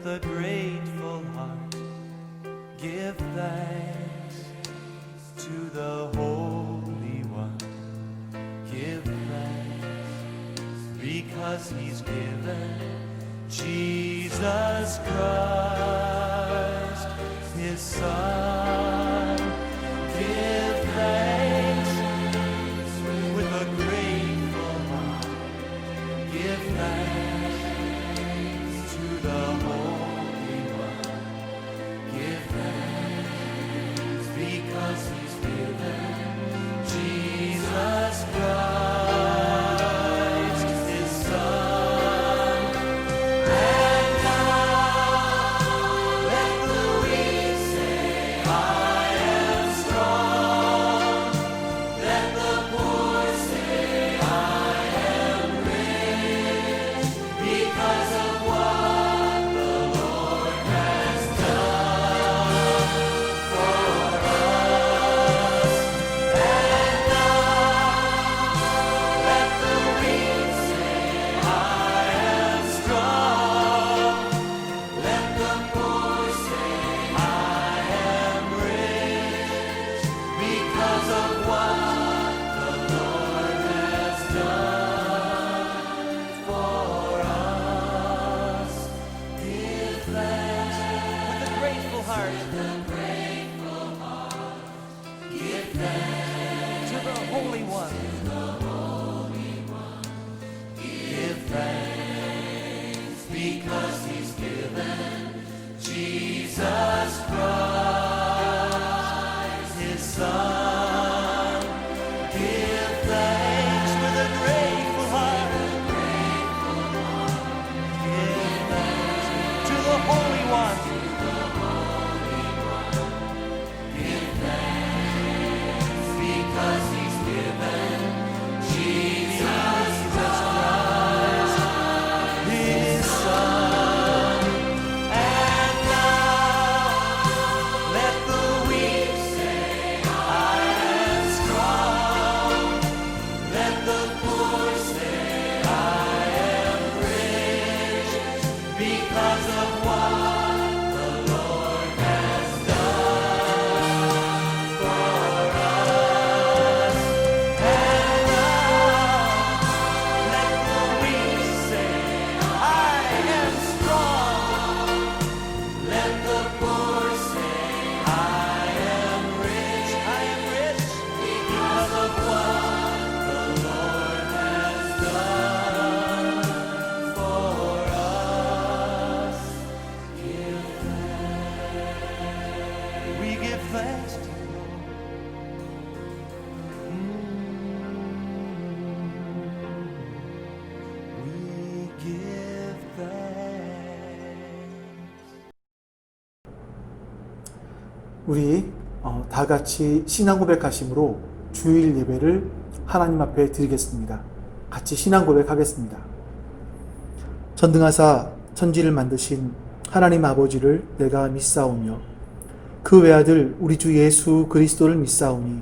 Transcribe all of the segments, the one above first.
with a grateful heart, give thanks to the Holy One. Give thanks because He's given Jesus Christ, His Son. Give thanks with a grateful heart. Give thanks to the Holy One. Give thanks because He's given Jesus Christ, His Son. And now let the weak say, I am strong. Let the poor say, I am rich, because of what the Lord has done for us. And now let the weak say, I am strong. Let the poor say, I am rich, because of what the Lord has done for us. Give thanks with a grateful heart. Give thanks to the Holy One. Give thanks because He's given Jesus Christ, His Son. Give thanks with a grateful heart. Give thanks to the Holy One. Give thanks because He's given Jesus Christ, His Son. And now let the weak say, I am strong. Let the poor say, I am rich, because of what the Lord has done for us. And now let the weak say, I am strong. Let the poor say, I am rich, because of what the Lord has done for us. Give thanks. We give thanks to the Lord. We give thanks. 우리 다 같이 신앙 고백하심으로 주일 예배를 하나님 앞에 드리겠습니다. 같이 신앙 고백하겠습니다. 전능하사 천지를 만드신 하나님 아버지를 내가 믿사오며 그 외아들 우리 주 예수 그리스도를 믿사오니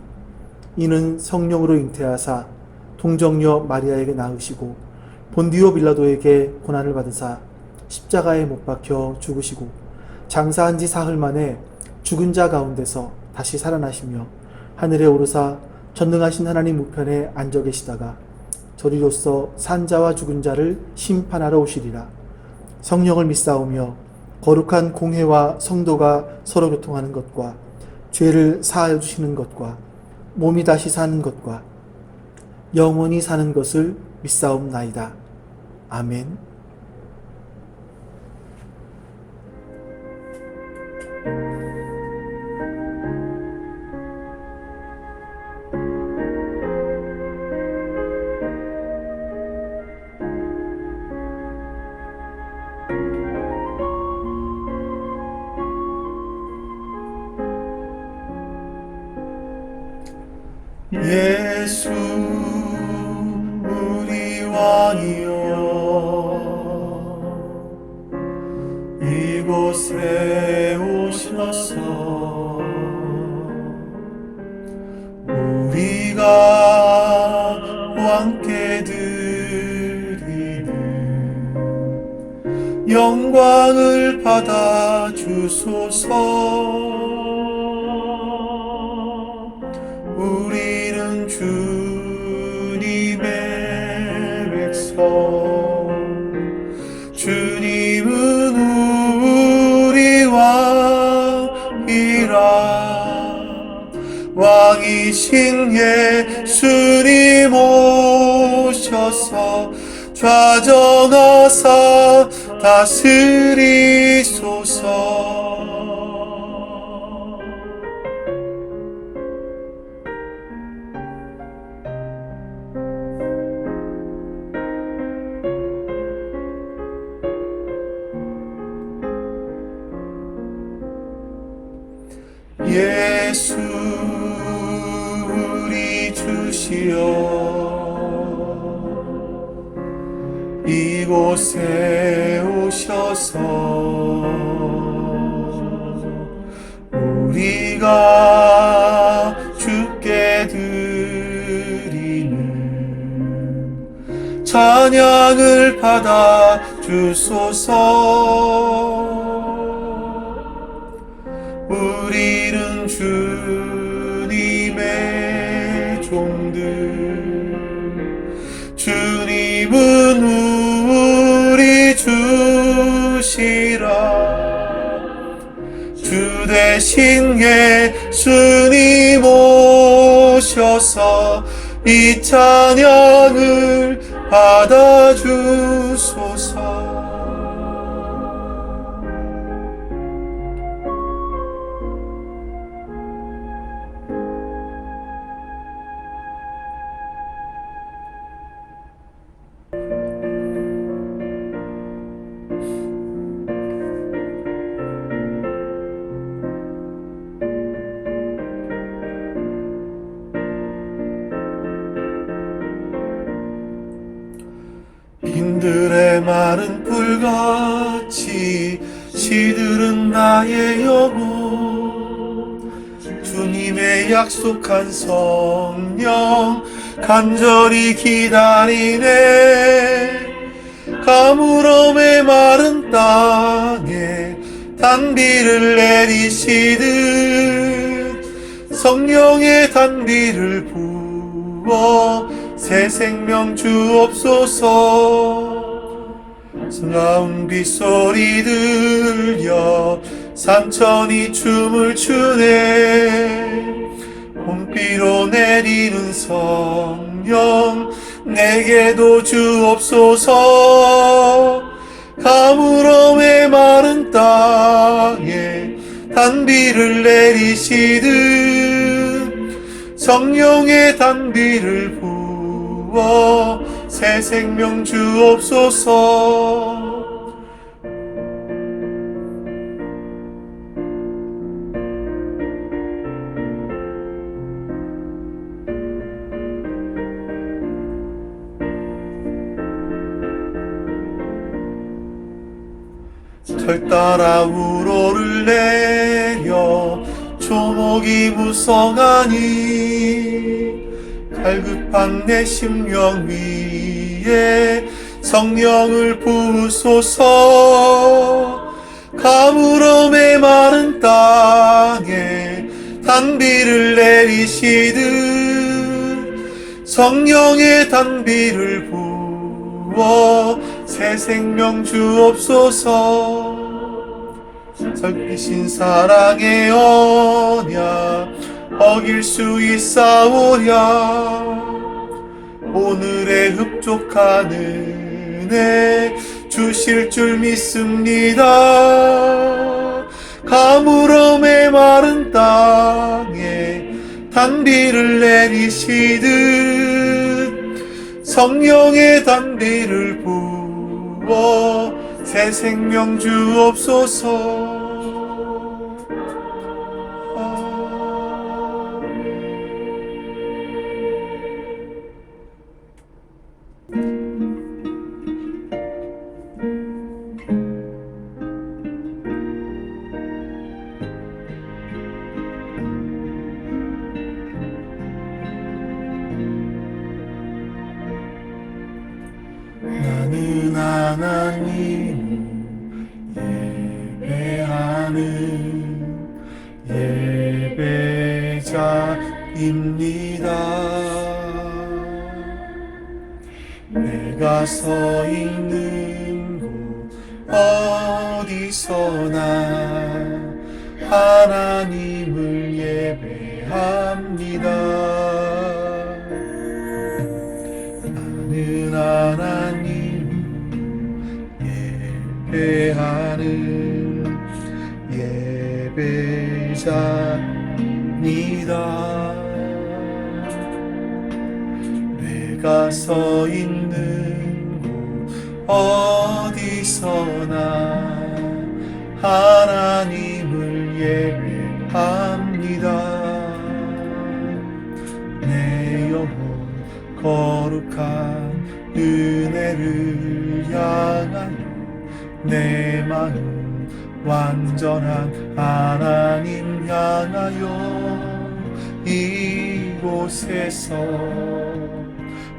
이는 성령으로 잉태하사 동정녀 마리아에게 낳으시고 본디오 빌라도에게 고난을 받으사 십자가에 못 박혀 죽으시고 장사한 지 사흘 만에 죽은 자 가운데서 다시 살아나시며 하늘에 오르사 전능하신 하나님 우편에 앉아 계시다가 저리로서 산 자와 죽은 자를 심판하러 오시리라. 성령을 믿사오며 거룩한 공회와 성도가 서로 교통하는 것과 죄를 사하여 주시는 것과 몸이 다시 사는 것과 영원히 사는 것을 믿사옵나이다. 아멘. 예수 우리 왕이여, 이곳에 오셔서 우리가 왕께 드리는 영광을 받아 주소서. 우리는 주님의 백성, 주님은 우리 왕이라. 왕이신 예수님 오셔서 좌정하사 다스리소서. 예수 우리 주시여, 이곳에 오셔서 우리가 주께 드리는 찬양을 받아 주소서. 우리는 주님의 종들, 주님은 우리 주시라. 주 대신 예수님 오셔서 이 찬양을 받아주소서. 빈들의 마른 풀같이 시들은 나의 영혼, 주님의 약속한 성령 간절히 기다리네. 가물음의 마른 땅에 단비를 내리시듯 성령의 단비를 부어 새 생명 주옵소서. 승아운 빗소리 들려 산천이 춤을 추네. 봄비로 내리는 성령 내게도 주옵소서. 가물음의 마른 땅에 단비를 내리시듯 성령의 단비를 부어 새 생명 주옵소서. 절 따라 우로를 내려 조목이 무성하니 갈급한 내 심령 위에 성령을 부으소서. 가물음의 마른 땅에 단비를 내리시듯 성령의 단비를 부어 새 생명 주옵소서. 설피신 사랑의 언약 어길 수 있사오랴. 오늘의 흡족한 은혜 주실 줄 믿습니다. 가물음의 마른 땅에 단비를 내리시듯 성령의 단비를 부어 새 생명 주옵소서. 나는 하나님 내가 서 있는 곳 어디서나 하나님을 예배합니다. 나는 하나님 예배하는 예배자입니다. 내가 서 있는 곳 어디서나 하나님을 예배합니다. 내 영혼 거룩한 은혜를 향하여 내 마음 완전한 하나님 향하여 이곳에서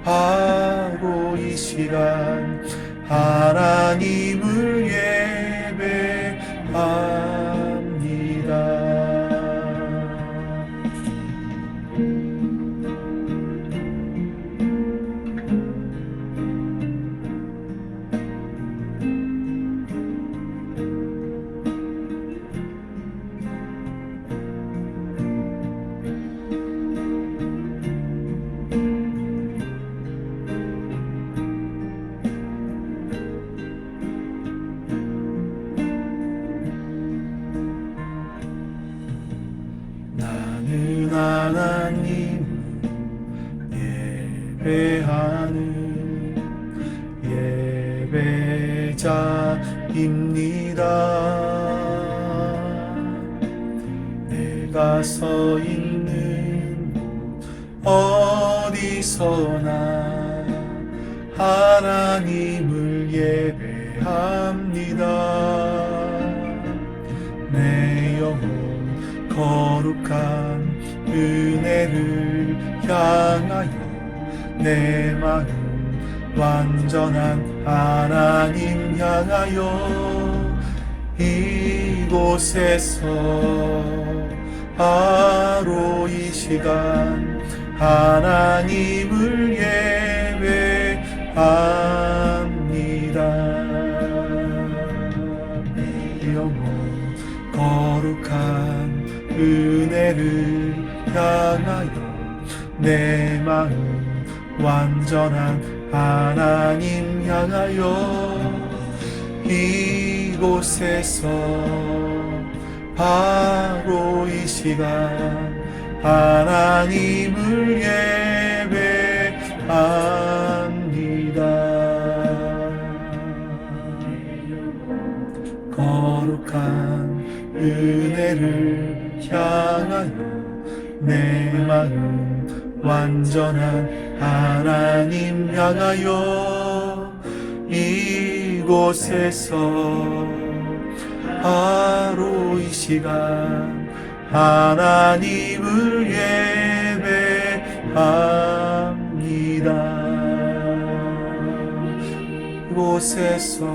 바로 이 시간 하나님을 예배합니다. 나는 하나님 예배하는 예배자입니다. 내가 서 있는 곳 어디서나 하나님을 예배합니다. 내 영혼 거룩한 은혜를 향하여 내 마음 완전한 하나님 향하여 이곳에서 바로 이 시간 하나님을 예배합니다. 영원 거룩한 은혜를 향하여 내 마음 완전한 하나님 향하여 이곳에서 바로 이 시간 하나님을 예배합니다. 거룩한 은혜를 향하여 내 마음 완전한 하나님 향하여 이곳에서 바로 이 시간 하나님을 예배합니다. 이곳에서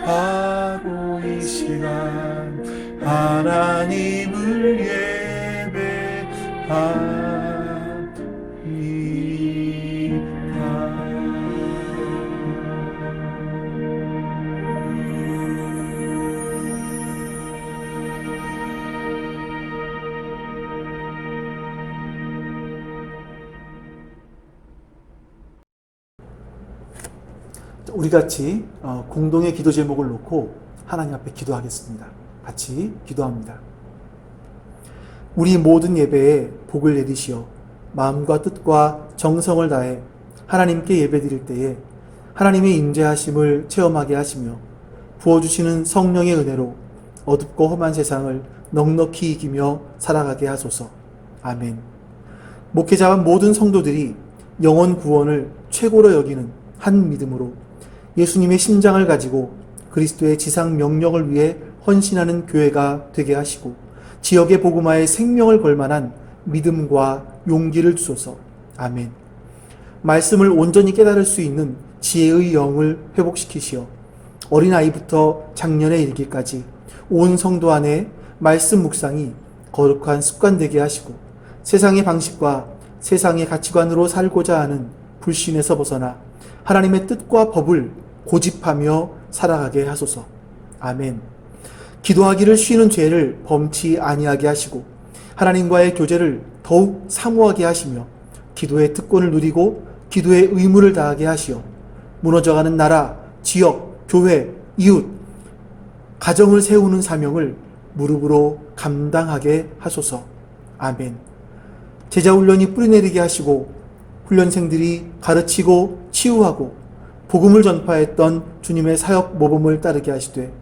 바로 이 시간 하나님을 예배합니다. 우리 같이 공동의 기도 제목을 놓고 하나님 앞에 기도하겠습니다. 같이 기도합니다. 우리 모든 예배에 복을 내리시어 마음과 뜻과 정성을 다해 하나님께 예배드릴 때에 하나님의 임재하심을 체험하게 하시며 부어주시는 성령의 은혜로 어둡고 험한 세상을 넉넉히 이기며 살아가게 하소서. 아멘. 목회자와 모든 성도들이 영혼 구원을 최고로 여기는 한 믿음으로 예수님의 심장을 가지고 그리스도의 지상 명령을 위해 헌신하는 교회가 되게 하시고 지역의 복음화에 생명을 걸 만한 믿음과 용기를 주소서. 아멘. 말씀을 온전히 깨달을 수 있는 지혜의 영을 회복시키시어 어린아이부터 장년에 이르기까지 온 성도 안에 말씀 묵상이 거룩한 습관 되게 하시고 세상의 방식과 세상의 가치관으로 살고자 하는 불신에서 벗어나 하나님의 뜻과 법을 고집하며 살아가게 하소서. 아멘. 기도하기를 쉬는 죄를 범치 아니하게 하시고 하나님과의 교제를 더욱 사모하게 하시며 기도의 특권을 누리고 기도의 의무를 다하게 하시어 무너져가는 나라, 지역, 교회, 이웃, 가정을 세우는 사명을 무릎으로 감당하게 하소서. 아멘. 제자훈련이 뿌리내리게 하시고 훈련생들이 가르치고 치유하고 복음을 전파했던 주님의 사역 모범을 따르게 하시되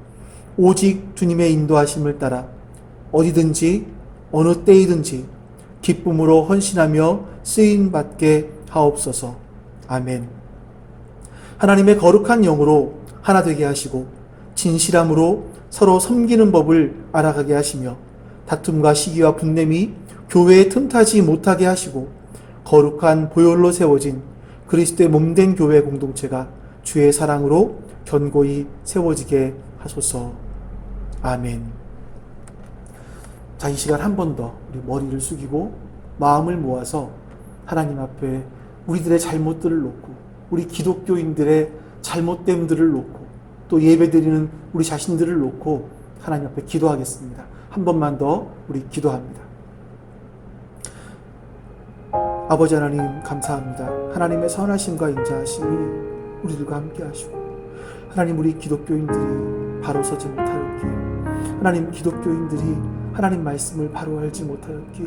오직 주님의 인도하심을 따라 어디든지 어느 때이든지 기쁨으로 헌신하며 쓰임받게 하옵소서. 아멘. 하나님의 거룩한 영으로 하나 되게 하시고 진실함으로 서로 섬기는 법을 알아가게 하시며 다툼과 시기와 분냄이 교회에 틈타지 못하게 하시고 거룩한 보혈로 세워진 그리스도의 몸된 교회 공동체가 주의 사랑으로 견고히 세워지게 하소서. 아멘. 자, 이 시간 한 번 더 우리 머리를 숙이고 마음을 모아서 하나님 앞에 우리들의 잘못들을 놓고 우리 기독교인들의 잘못됨들을 놓고 또 예배드리는 우리 자신들을 놓고 하나님 앞에 기도하겠습니다. 한 번만 더 우리 기도합니다. 아버지 하나님 감사합니다. 하나님의 선하심과 인자하심이 우리들과 함께 하시고 하나님 우리 기독교인들이 바로 서지 못하였기에 하나님 기독교인들이 하나님 말씀을 바로 알지 못하였기에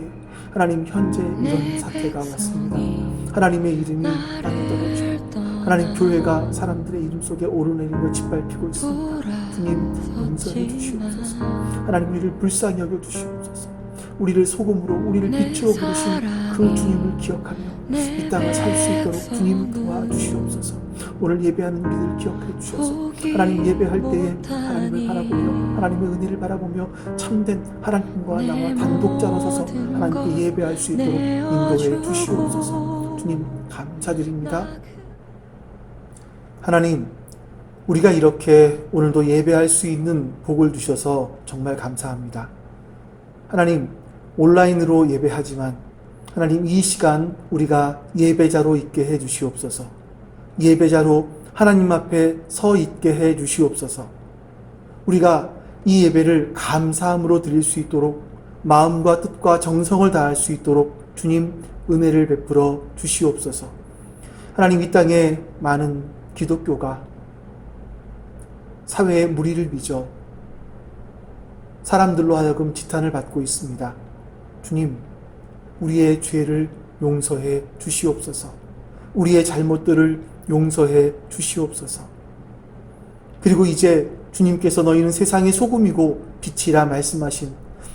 하나님 현재 이런 사태가 왔습니다. 하나님의 이름이 땅에 떨어지고 하나님 교회가 사람들의 이름 속에 오르내리며 짓밟히고 있습니다. 주님 용서해 주시옵소서. 하나님 우리를 불쌍히 여겨 주시옵소서. 우리를 소금으로 우리를 빛으로 부르신 그 주님을 기억하며 이 땅을 살 수 있도록 주님 도와주시옵소서. 오늘 예배하는 우리를 기억해 주셔서 하나님 예배할 때에 하나님을 바라보며 하나님의 은혜를 바라보며 참된 하나님과 나와 단독자로 서서 하나님께 예배할 수 있도록 인도해 주시옵소서. 주님 감사드립니다. 하나님 우리가 이렇게 오늘도 예배할 수 있는 복을 주셔서 정말 감사합니다. 하나님 온라인으로 예배하지만 하나님 이 시간 우리가 예배자로 있게 해 주시옵소서. 예배자로 하나님 앞에 서 있게 해 주시옵소서. 우리가 이 예배를 감사함으로 드릴 수 있도록 마음과 뜻과 정성을 다할 수 있도록 주님 은혜를 베풀어 주시옵소서. 하나님 이 땅에 많은 기독교가 사회의 무리를 빚어 사람들로 하여금 지탄을 받고 있습니다. 주님, 우리의 죄를 용서해 주시옵소서. 우리의 잘못들을 용서해 주시옵소서. 그리고 이제 주님께서 너희는 세상의 소금이고 빛이라 말씀하신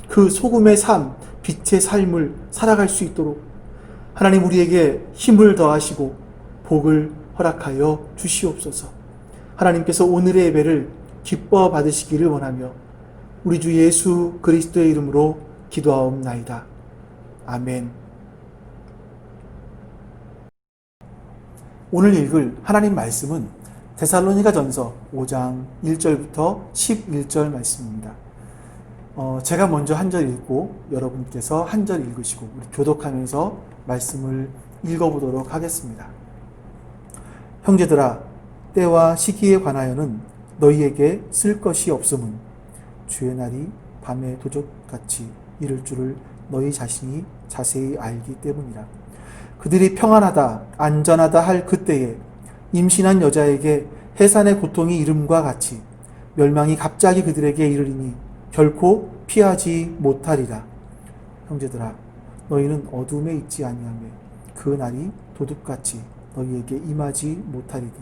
그 소금의 삶, 빛의 삶을 살아갈 수 있도록 하나님 우리에게 힘을 더하시고 복을 허락하여 주시옵소서. 하나님께서 오늘의 예배를 기뻐 받으시기를 원하며 우리 주 예수 그리스도의 이름으로 기도하옵나이다. 아멘. 오늘 읽을 하나님 말씀은 데살로니가전서 5장 1절부터 11절 말씀입니다. 제가 먼저 한 절 읽고 여러분께서 한 절 읽으시고 우리 교독하면서 말씀을 읽어보도록 하겠습니다. 형제들아, 때와 시기에 관하여는 너희에게 쓸 것이 없음은 주의 날이 밤의 도적같이 이를 줄을 너희 자신이 자세히 알기 때문이라. 그들이 평안하다 안전하다 할 그때에 임신한 여자에게 해산의 고통이 이름과 같이 멸망이 갑자기 그들에게 이르리니 결코 피하지 못하리라. 형제들아, 너희는 어둠에 있지 아니하며 그 날이 도둑같이 너희에게 임하지 못하리니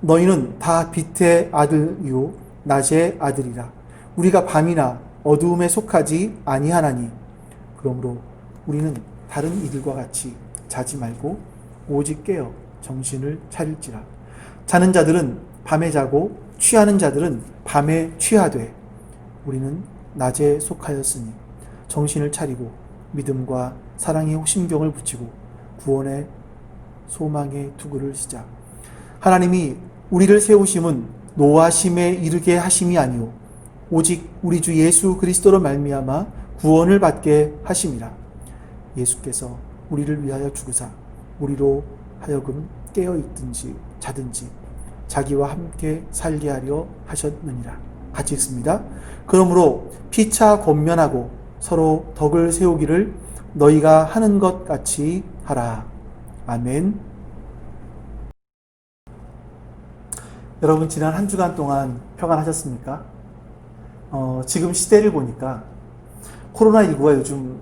너희는 다 빛의 아들이요 낮의 아들이라. 우리가 밤이나 어두움에 속하지 아니하나니 그러므로 우리는 다른 이들과 같이 자지 말고 오직 깨어 정신을 차릴지라. 자는 자들은 밤에 자고 취하는 자들은 밤에 취하되 우리는 낮에 속하였으니 정신을 차리고 믿음과 사랑의 심경을 붙이고 구원의 소망의 투구를 시작. 하나님이 우리를 세우심은 노하심에 이르게 하심이 아니오 오직 우리 주 예수 그리스도로 말미암아 구원을 받게 하심이라. 예수께서 우리를 위하여 죽으사 우리로 하여금 깨어있든지 자든지 자기와 함께 살게 하려 하셨느니라. 같이 읽습니다. 그러므로 피차 권면하고 서로 덕을 세우기를 너희가 하는 것 같이 하라. 아멘. 여러분, 지난 한 주간 동안 평안하셨습니까? 지금 시대를 보니까 코로나19가 요즘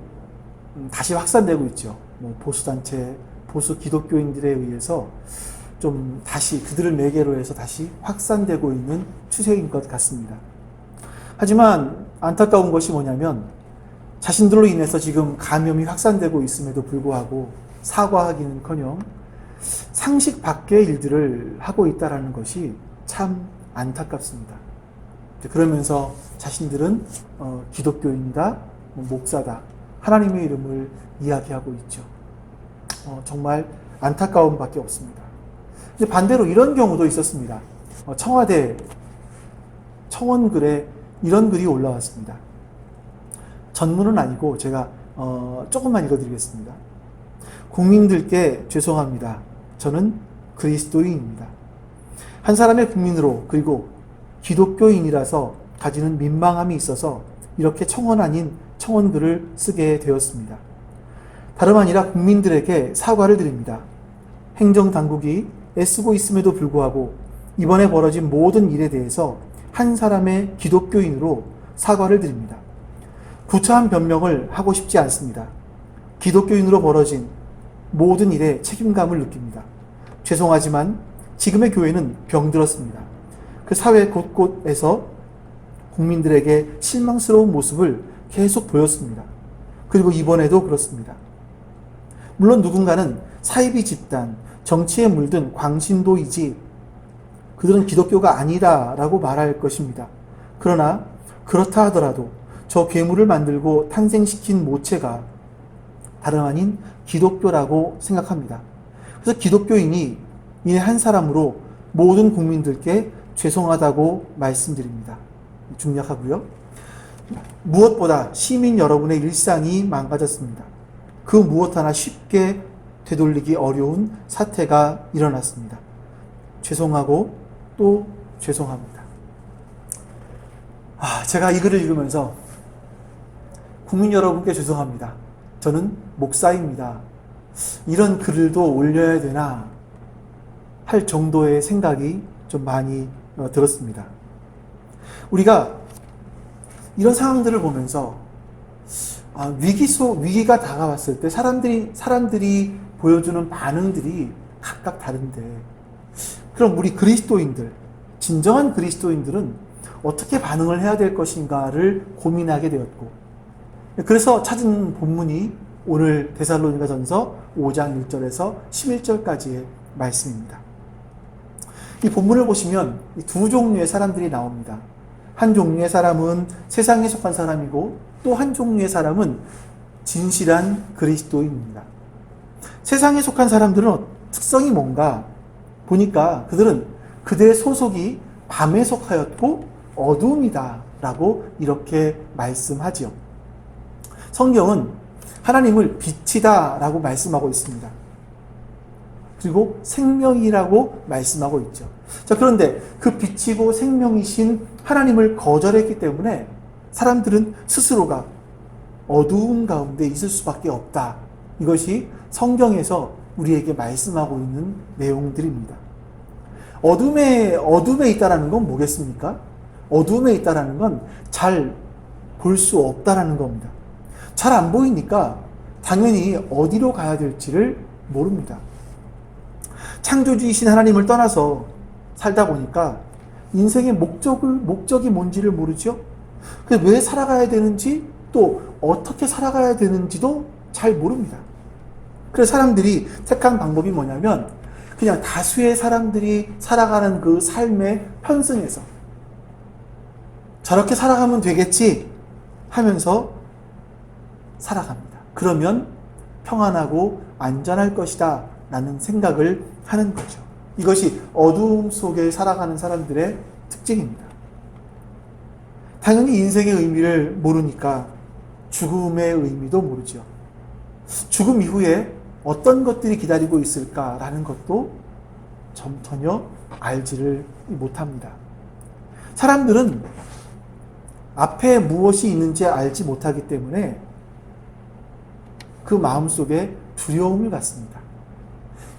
다시 확산되고 있죠. 보수단체, 보수 기독교인들에 의해서 좀 다시 그들을 매개로 해서 다시 확산되고 있는 추세인 것 같습니다. 하지만 안타까운 것이 뭐냐면 자신들로 인해서 지금 감염이 확산되고 있음에도 불구하고 사과하기는커녕 상식 밖의 일들을 하고 있다는 것이 참 안타깝습니다. 그러면서 자신들은 기독교인이다, 목사다, 하나님의 이름을 이야기하고 있죠. 정말 안타까움 밖에 없습니다. 근데 반대로 이런 경우도 있었습니다. 청와대 청원글에 이런 글이 올라왔습니다. 전문은 아니고 제가 조금만 읽어드리겠습니다. 국민들께 죄송합니다. 저는 그리스도인입니다. 한 사람의 국민으로 그리고 기독교인이라서 가지는 민망함이 있어서 이렇게 청원 아닌 청원글을 쓰게 되었습니다. 다름 아니라 국민들에게 사과를 드립니다. 행정당국이 애쓰고 있음에도 불구하고 이번에 벌어진 모든 일에 대해서 한 사람의 기독교인으로 사과를 드립니다. 구차한 변명을 하고 싶지 않습니다. 기독교인으로 벌어진 모든 일에 책임감을 느낍니다. 죄송하지만 지금의 교회는 병들었습니다. 그 사회 곳곳에서 국민들에게 실망스러운 모습을 계속 보였습니다. 그리고 이번에도 그렇습니다. 물론 누군가는 사이비 집단, 정치에 물든 광신도이지 그들은 기독교가 아니다라고 말할 것입니다. 그러나 그렇다 하더라도 저 괴물을 만들고 탄생시킨 모체가 다름 아닌 기독교라고 생각합니다. 그래서 기독교인이 이내 한 사람으로 모든 국민들께 죄송하다고 말씀드립니다. 중략하고요. 무엇보다 시민 여러분의 일상이 망가졌습니다. 그 무엇 하나 쉽게 되돌리기 어려운 사태가 일어났습니다. 죄송하고 또 죄송합니다. 제가 이 글을 읽으면서 국민 여러분께 죄송합니다. 저는 목사입니다. 이런 글도 올려야 되나 할 정도의 생각이 좀 많이 들었습니다. 우리가 이런 상황들을 보면서 위기가 다가왔을 때 사람들이 보여주는 반응들이 각각 다른데, 그럼 우리 그리스도인들, 진정한 그리스도인들은 어떻게 반응을 해야 될 것인가를 고민하게 되었고, 그래서 찾은 본문이 오늘 데살로니가전서 5장 1절에서 11절까지의 말씀입니다. 이 본문을 보시면 두 종류의 사람들이 나옵니다. 한 종류의 사람은 세상에 속한 사람이고 또 한 종류의 사람은 진실한 그리스도인입니다. 세상에 속한 사람들은 특성이 뭔가 보니까 그들은 그들의 소속이 밤에 속하였고 어두움이다 라고 이렇게 말씀하지요. 성경은 하나님을 빛이다 라고 말씀하고 있습니다. 그리고 생명이라고 말씀하고 있죠. 자, 그런데 그 빛이고 생명이신 하나님을 거절했기 때문에 사람들은 스스로가 어두운 가운데 있을 수밖에 없다. 이것이 성경에서 우리에게 말씀하고 있는 내용들입니다. 어둠에 있다라는 건 뭐겠습니까? 어둠에 있다라는 건 잘 볼 수 없다라는 겁니다. 잘 안 보이니까 당연히 어디로 가야 될지를 모릅니다. 창조주이신 하나님을 떠나서 살다 보니까 인생의 목적이 뭔지를 모르죠. 왜 살아가야 되는지 또 어떻게 살아가야 되는지도 잘 모릅니다. 그래서 사람들이 택한 방법이 뭐냐면 그냥 다수의 사람들이 살아가는 그 삶의 편승에서 저렇게 살아가면 되겠지 하면서 살아갑니다. 그러면 평안하고 안전할 것이다 라는 생각을 하는 거죠. 이것이 어두움 속에 살아가는 사람들의 특징입니다. 당연히 인생의 의미를 모르니까 죽음의 의미도 모르죠. 죽음 이후에 어떤 것들이 기다리고 있을까라는 것도 전혀 알지를 못합니다. 사람들은 앞에 무엇이 있는지 알지 못하기 때문에 그 마음속에 두려움을 갖습니다.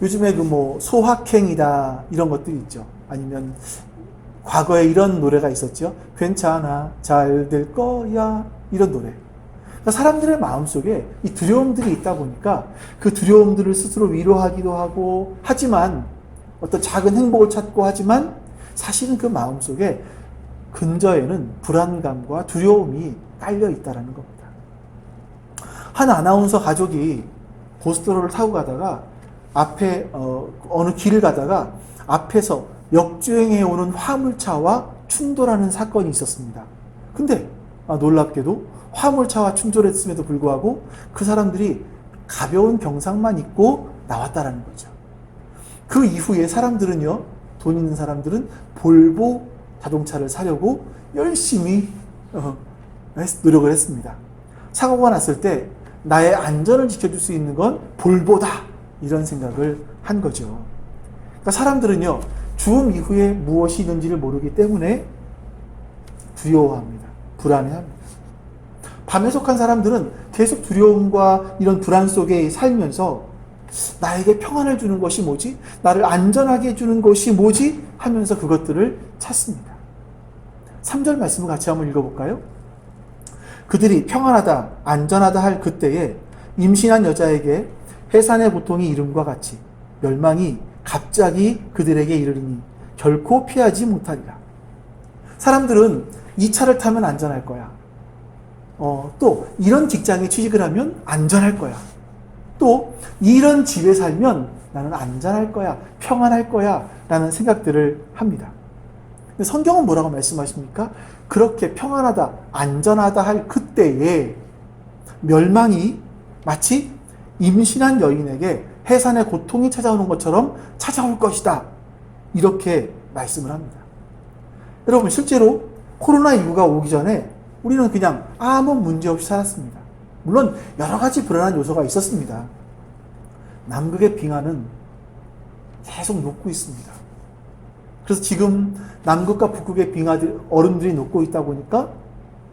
요즘에 소확행이다 이런 것들이 있죠. 아니면 과거에 이런 노래가 있었죠. 괜찮아, 잘 될 거야, 이런 노래. 그러니까 사람들의 마음속에 이 두려움들이 있다 보니까 그 두려움들을 스스로 위로하기도 하고 하지만 어떤 작은 행복을 찾고 하지만 사실은 그 마음속에 근저에는 불안감과 두려움이 깔려 있다는 겁니다. 한 아나운서 가족이 고속도로를 타고 가다가 앞에 어느 길을 가다가 앞에서 역주행해 오는 화물차와 충돌하는 사건이 있었습니다. 근데 놀랍게도 화물차와 충돌했음에도 불구하고 그 사람들이 가벼운 경상만 입고 나왔다라는 거죠. 그 이후에 사람들은요, 돈 있는 사람들은 볼보 자동차를 사려고 열심히 노력을 했습니다. 사고가 났을 때 나의 안전을 지켜줄 수 있는 건 볼보다, 이런 생각을 한 거죠. 그러니까 사람들은요, 죽음 이후에 무엇이 있는지를 모르기 때문에 두려워합니다. 불안해합니다. 밤에 속한 사람들은 계속 두려움과 이런 불안 속에 살면서 나에게 평안을 주는 것이 뭐지? 나를 안전하게 해주는 것이 뭐지? 하면서 그것들을 찾습니다. 3절 말씀을 같이 한번 읽어볼까요? 그들이 평안하다, 안전하다 할 그때에 임신한 여자에게 해산의 고통이 이름과 같이 멸망이 갑자기 그들에게 이르리니 결코 피하지 못하리라. 사람들은 이 차를 타면 안전할 거야. 또 이런 직장에 취직을 하면 안전할 거야. 또 이런 집에 살면 나는 안전할 거야, 평안할 거야 라는 생각들을 합니다. 근데 성경은 뭐라고 말씀하십니까? 그렇게 평안하다, 안전하다 할 그때에 멸망이 마치 임신한 여인에게 해산의 고통이 찾아오는 것처럼 찾아올 것이다, 이렇게 말씀을 합니다. 여러분, 실제로 코로나19가 오기 전에 우리는 그냥 아무 문제 없이 살았습니다. 물론 여러 가지 불안한 요소가 있었습니다. 남극의 빙하는 계속 녹고 있습니다. 그래서 지금 남극과 북극의 빙하들, 얼음들이 녹고 있다 보니까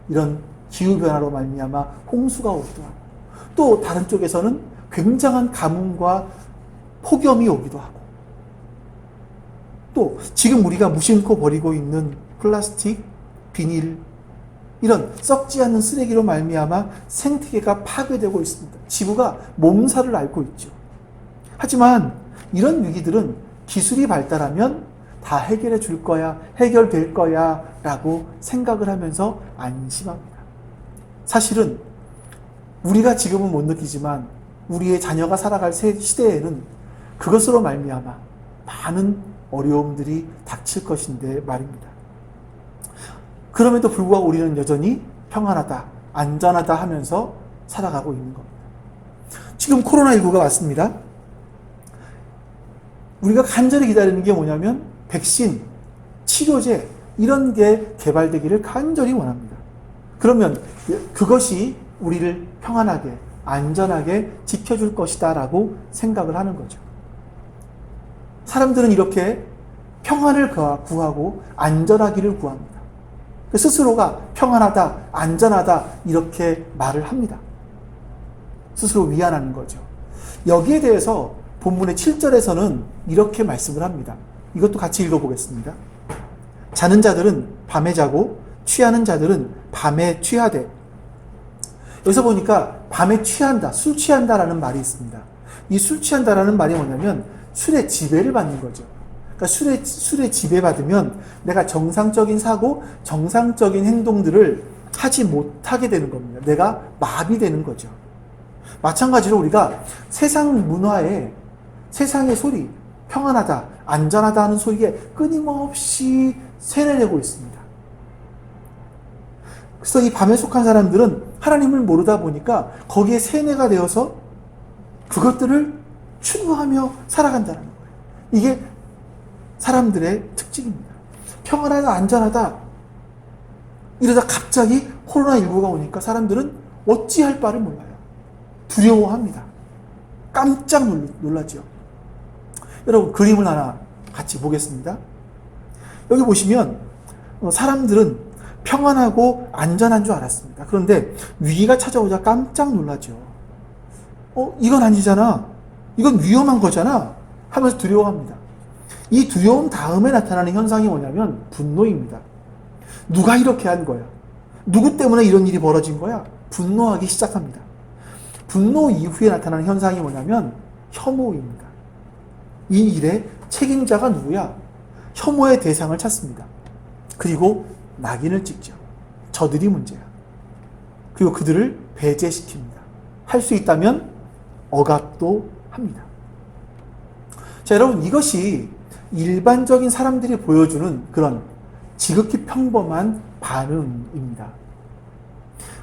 이런 기후변화로 말미암아 홍수가 오기도 하고, 또 다른 쪽에서는 굉장한 가뭄과 폭염이 오기도 하고, 또 지금 우리가 무심코 버리고 있는 플라스틱, 비닐, 이런 썩지 않는 쓰레기로 말미암아 생태계가 파괴되고 있습니다. 지구가 몸살을 앓고 있죠. 하지만 이런 위기들은 기술이 발달하면 다 해결해 줄 거야, 해결될 거야 라고 생각을 하면서 안심합니다. 사실은 우리가 지금은 못 느끼지만 우리의 자녀가 살아갈 시대에는 그것으로 말미암아 많은 어려움들이 닥칠 것인데 말입니다. 그럼에도 불구하고 우리는 여전히 평안하다, 안전하다 하면서 살아가고 있는 겁니다. 지금 코로나19가 왔습니다. 우리가 간절히 기다리는 게 뭐냐면 백신, 치료제, 이런 게 개발되기를 간절히 원합니다. 그러면 그것이 우리를 평안하게, 안전하게 지켜줄 것이다 라고 생각을 하는 거죠. 사람들은 이렇게 평안을 구하고 안전하기를 구합니다. 스스로가 평안하다, 안전하다 이렇게 말을 합니다. 스스로 위안하는 거죠. 여기에 대해서 본문의 7절에서는 이렇게 말씀을 합니다. 이것도 같이 읽어보겠습니다. 자는 자들은 밤에 자고 취하는 자들은 밤에 취하되. 여기서 보니까 밤에 취한다, 술 취한다라는 말이 있습니다. 이 술 취한다라는 말이 뭐냐면 술의 지배를 받는 거죠. 그러니까 술에 지배받으면 내가 정상적인 사고, 정상적인 행동들을 하지 못하게 되는 겁니다. 내가 마비되는 거죠. 마찬가지로 우리가 세상 문화에 세상의 소리, 평안하다, 안전하다 하는 소리에 끊임없이 세뇌되고 있습니다. 그래서 이 밤에 속한 사람들은 하나님을 모르다 보니까 거기에 세뇌가 되어서 그것들을 추구하며 살아간다는 거예요. 이게 사람들의 특징입니다. 평안하다, 안전하다 이러다 갑자기 코로나19가 오니까 사람들은 어찌할 바를 몰라요. 두려워합니다. 깜짝 놀라죠. 여러분, 그림을 하나 같이 보겠습니다. 여기 보시면 사람들은 평안하고 안전한 줄 알았습니다. 그런데 위기가 찾아오자 깜짝 놀라죠. 이건 아니잖아. 이건 위험한 거잖아. 하면서 두려워합니다. 이 두려움 다음에 나타나는 현상이 뭐냐면 분노입니다. 누가 이렇게 한 거야? 누구 때문에 이런 일이 벌어진 거야? 분노하기 시작합니다. 분노 이후에 나타나는 현상이 뭐냐면 혐오입니다. 이 일의 책임자가 누구야? 혐오의 대상을 찾습니다. 그리고 낙인을 찍죠. 저들이 문제야. 그리고 그들을 배제시킵니다. 할 수 있다면 억압도 합니다. 자, 여러분, 이것이 일반적인 사람들이 보여주는 그런 지극히 평범한 반응입니다.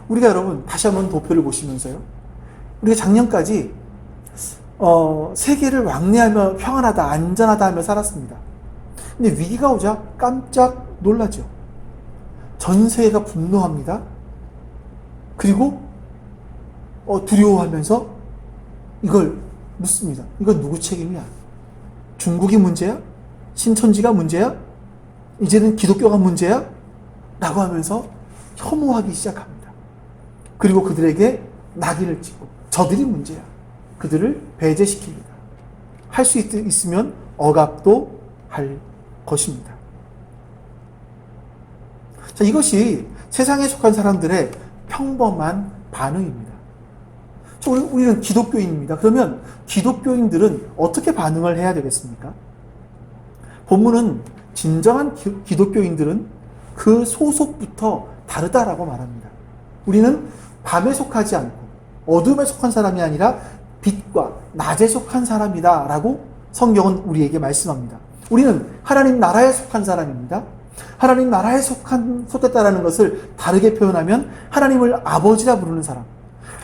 우리가 여러분 다시 한번 도표를 보시면서요. 우리가 작년까지 세계를 왕래하며 평안하다, 안전하다 하며 살았습니다. 근데 위기가 오자 깜짝 놀라죠. 전 세계가 분노합니다. 그리고 두려워하면서 이걸 묻습니다. 이건 누구 책임이야? 중국이 문제야? 신천지가 문제야? 이제는 기독교가 문제야? 라고 하면서 혐오하기 시작합니다. 그리고 그들에게 낙인을 찍고 저들이 문제야. 그들을 배제시킵니다. 할 수 있으면 억압도 할 것입니다. 자, 이것이 세상에 속한 사람들의 평범한 반응입니다. 우리는 기독교인입니다. 그러면 기독교인들은 어떻게 반응을 해야 되겠습니까? 본문은 진정한 기독교인들은 그 소속부터 다르다라고 말합니다. 우리는 밤에 속하지 않고 어둠에 속한 사람이 아니라 빛과 낮에 속한 사람이다 라고 성경은 우리에게 말씀합니다. 우리는 하나님 나라에 속한 사람입니다. 하나님 나라에 속했다라는 것을 다르게 표현하면 하나님을 아버지라 부르는 사람,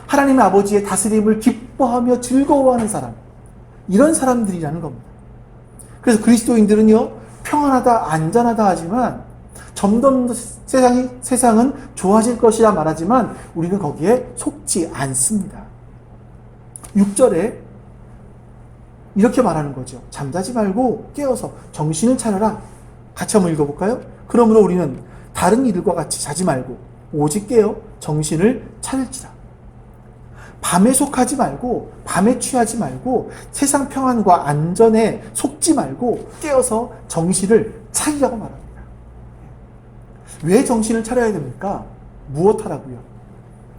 하나님 아버지의 다스림을 기뻐하며 즐거워하는 사람, 이런 사람들이라는 겁니다. 그래서 그리스도인들은요, 평안하다, 안전하다 하지만 점점 더 세상은 좋아질 것이라 말하지만 우리는 거기에 속지 않습니다. 6절에 이렇게 말하는 거죠. 잠자지 말고 깨어서 정신을 차려라. 같이 한번 읽어볼까요? 그러므로 우리는 다른 이들과 같이 자지 말고 오직 깨어 정신을 차릴지라. 밤에 속하지 말고 밤에 취하지 말고 세상 평안과 안전에 속지 말고 깨어서 정신을 차리라고 말합니다. 왜 정신을 차려야 됩니까? 무엇 하라고요?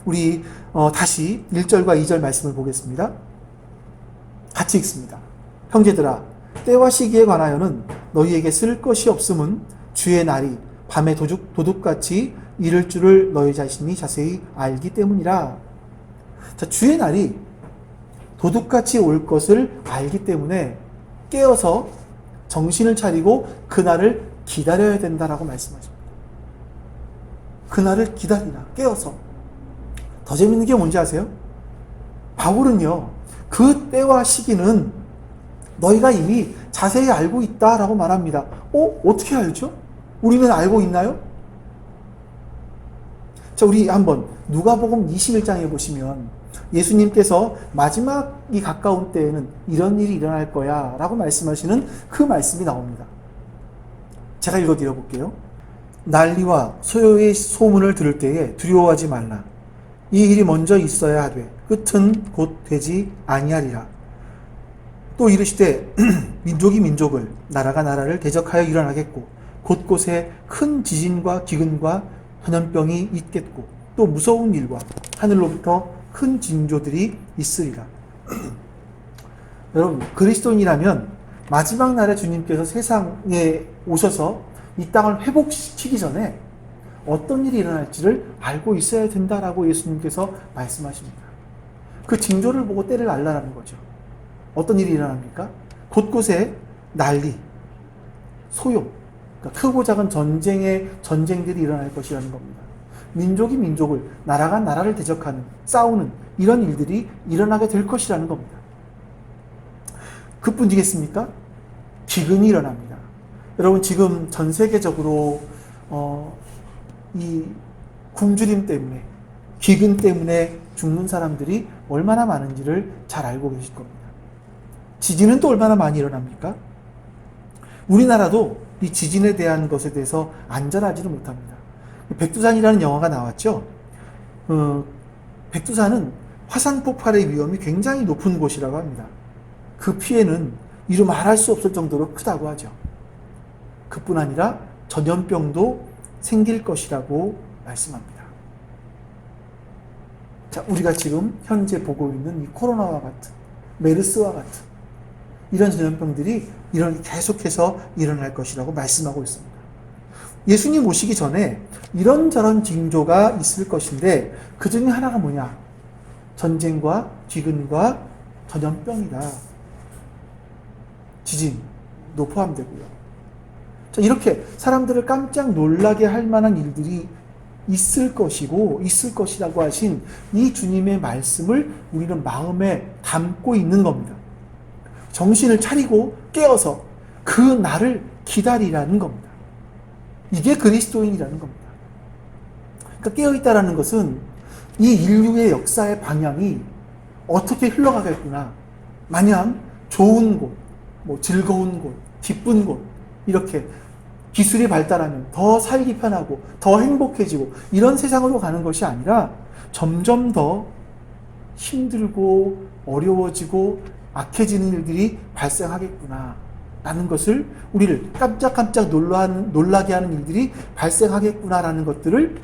우리 다시 1절과 2절 말씀을 보겠습니다. 같이 읽습니다. 형제들아, 때와 시기에 관하여는 너희에게 쓸 것이 없음은 주의 날이 밤에 도둑같이 이를 줄을 너희 자신이 자세히 알기 때문이라. 자, 주의 날이 도둑같이 올 것을 알기 때문에 깨어서 정신을 차리고 그날을 기다려야 된다라고 말씀하십니다. 그날을 기다리라. 깨어서. 더 재밌는 게 뭔지 아세요? 바울은요, 그 때와 시기는 너희가 이미 자세히 알고 있다라고 말합니다. 어떻게 알죠? 우리는 알고 있나요? 자, 우리 한번 누가복음 21장에 보시면 예수님께서 마지막이 가까운 때에는 이런 일이 일어날 거야 라고 말씀하시는 그 말씀이 나옵니다. 제가 읽어드려 볼게요. 난리와 소요의 소문을 들을 때에 두려워하지 말라. 이 일이 먼저 있어야 하되 끝은 곧 되지 아니하리라. 또 이르시되 민족이 민족을 나라가 나라를 대적하여 일어나겠고 곳곳에 큰 지진과 기근과 전염병이 있겠고 또 무서운 일과 하늘로부터 큰 징조들이 있으리라. 여러분, 그리스도인이라면 마지막 날에 주님께서 세상에 오셔서 이 땅을 회복시키기 전에 어떤 일이 일어날지를 알고 있어야 된다라고 예수님께서 말씀하십니다. 그 징조를 보고 때를 알라라는 거죠. 어떤 일이 일어납니까? 곳곳에 난리, 소요, 그러니까 크고 작은 전쟁들이 일어날 것이라는 겁니다. 민족이 민족을, 나라가 나라를 대적하는, 싸우는 이런 일들이 일어나게 될 것이라는 겁니다. 그뿐이겠습니까? 기근이 일어납니다. 여러분, 지금 전 세계적으로 이 굶주림 때문에, 기근 때문에 죽는 사람들이 얼마나 많은지를 잘 알고 계실 겁니다. 지진은 또 얼마나 많이 일어납니까? 우리나라도 이 지진에 대한 것에 대해서 안전하지는 못합니다. 백두산이라는 영화가 나왔죠. 백두산은 화산 폭발의 위험이 굉장히 높은 곳이라고 합니다. 그 피해는 이루 말할 수 없을 정도로 크다고 하죠. 그뿐 아니라 전염병도 생길 것이라고 말씀합니다. 자, 우리가 지금 현재 보고 있는 이 코로나와 같은, 메르스와 같은 이런 전염병들이 계속해서 일어날 것이라고 말씀하고 있습니다. 예수님 오시기 전에 이런저런 징조가 있을 것인데 그 중에 하나가 뭐냐? 전쟁과 기근과 전염병이다. 지진도 포함되고요. 자, 이렇게 사람들을 깜짝 놀라게 할 만한 일들이 있을 것이고 있을 것이라고 하신 이 주님의 말씀을 우리는 마음에 담고 있는 겁니다. 정신을 차리고 깨어서 그 날을 기다리라는 겁니다. 이게 그리스도인이라는 겁니다. 그러니까 깨어있다라는 것은 이 인류의 역사의 방향이 어떻게 흘러가겠구나. 마냥 좋은 곳, 즐거운 곳, 기쁜 곳, 이렇게 기술이 발달하면 더 살기 편하고 더 행복해지고 이런 세상으로 가는 것이 아니라 점점 더 힘들고 어려워지고 악해지는 일들이 발생하겠구나 라는 것을, 우리를 깜짝깜짝 놀라게 하는 일들이 발생하겠구나라는 것들을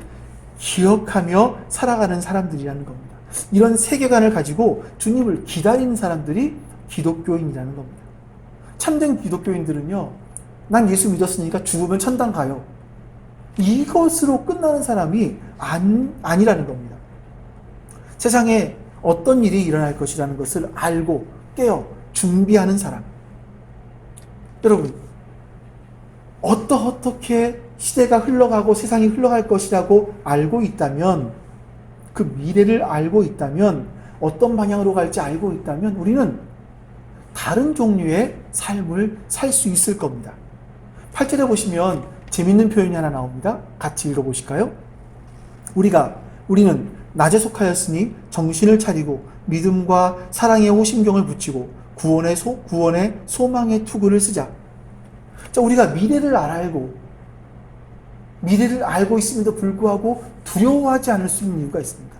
기억하며 살아가는 사람들이라는 겁니다. 이런 세계관을 가지고 주님을 기다리는 사람들이 기독교인이라는 겁니다. 참된 기독교인들은요, 난 예수 믿었으니까 죽으면 천당 가요, 이것으로 끝나는 사람이 아니라는 겁니다. 세상에 어떤 일이 일어날 것이라는 것을 알고 깨어 준비하는 사람. 여러분, 어떻게 시대가 흘러가고 세상이 흘러갈 것이라고 알고 있다면, 그 미래를 알고 있다면, 어떤 방향으로 갈지 알고 있다면 우리는 다른 종류의 삶을 살 수 있을 겁니다. 8절에 보시면 재밌는 표현이 하나 나옵니다. 같이 읽어보실까요? 우리는 낮에 속하였으니 정신을 차리고 믿음과 사랑의 호심경을 붙이고 구원의 소망의 투구를 쓰자. 자, 우리가 미래를 알고 있음에도 불구하고 두려워하지 않을 수 있는 이유가 있습니다.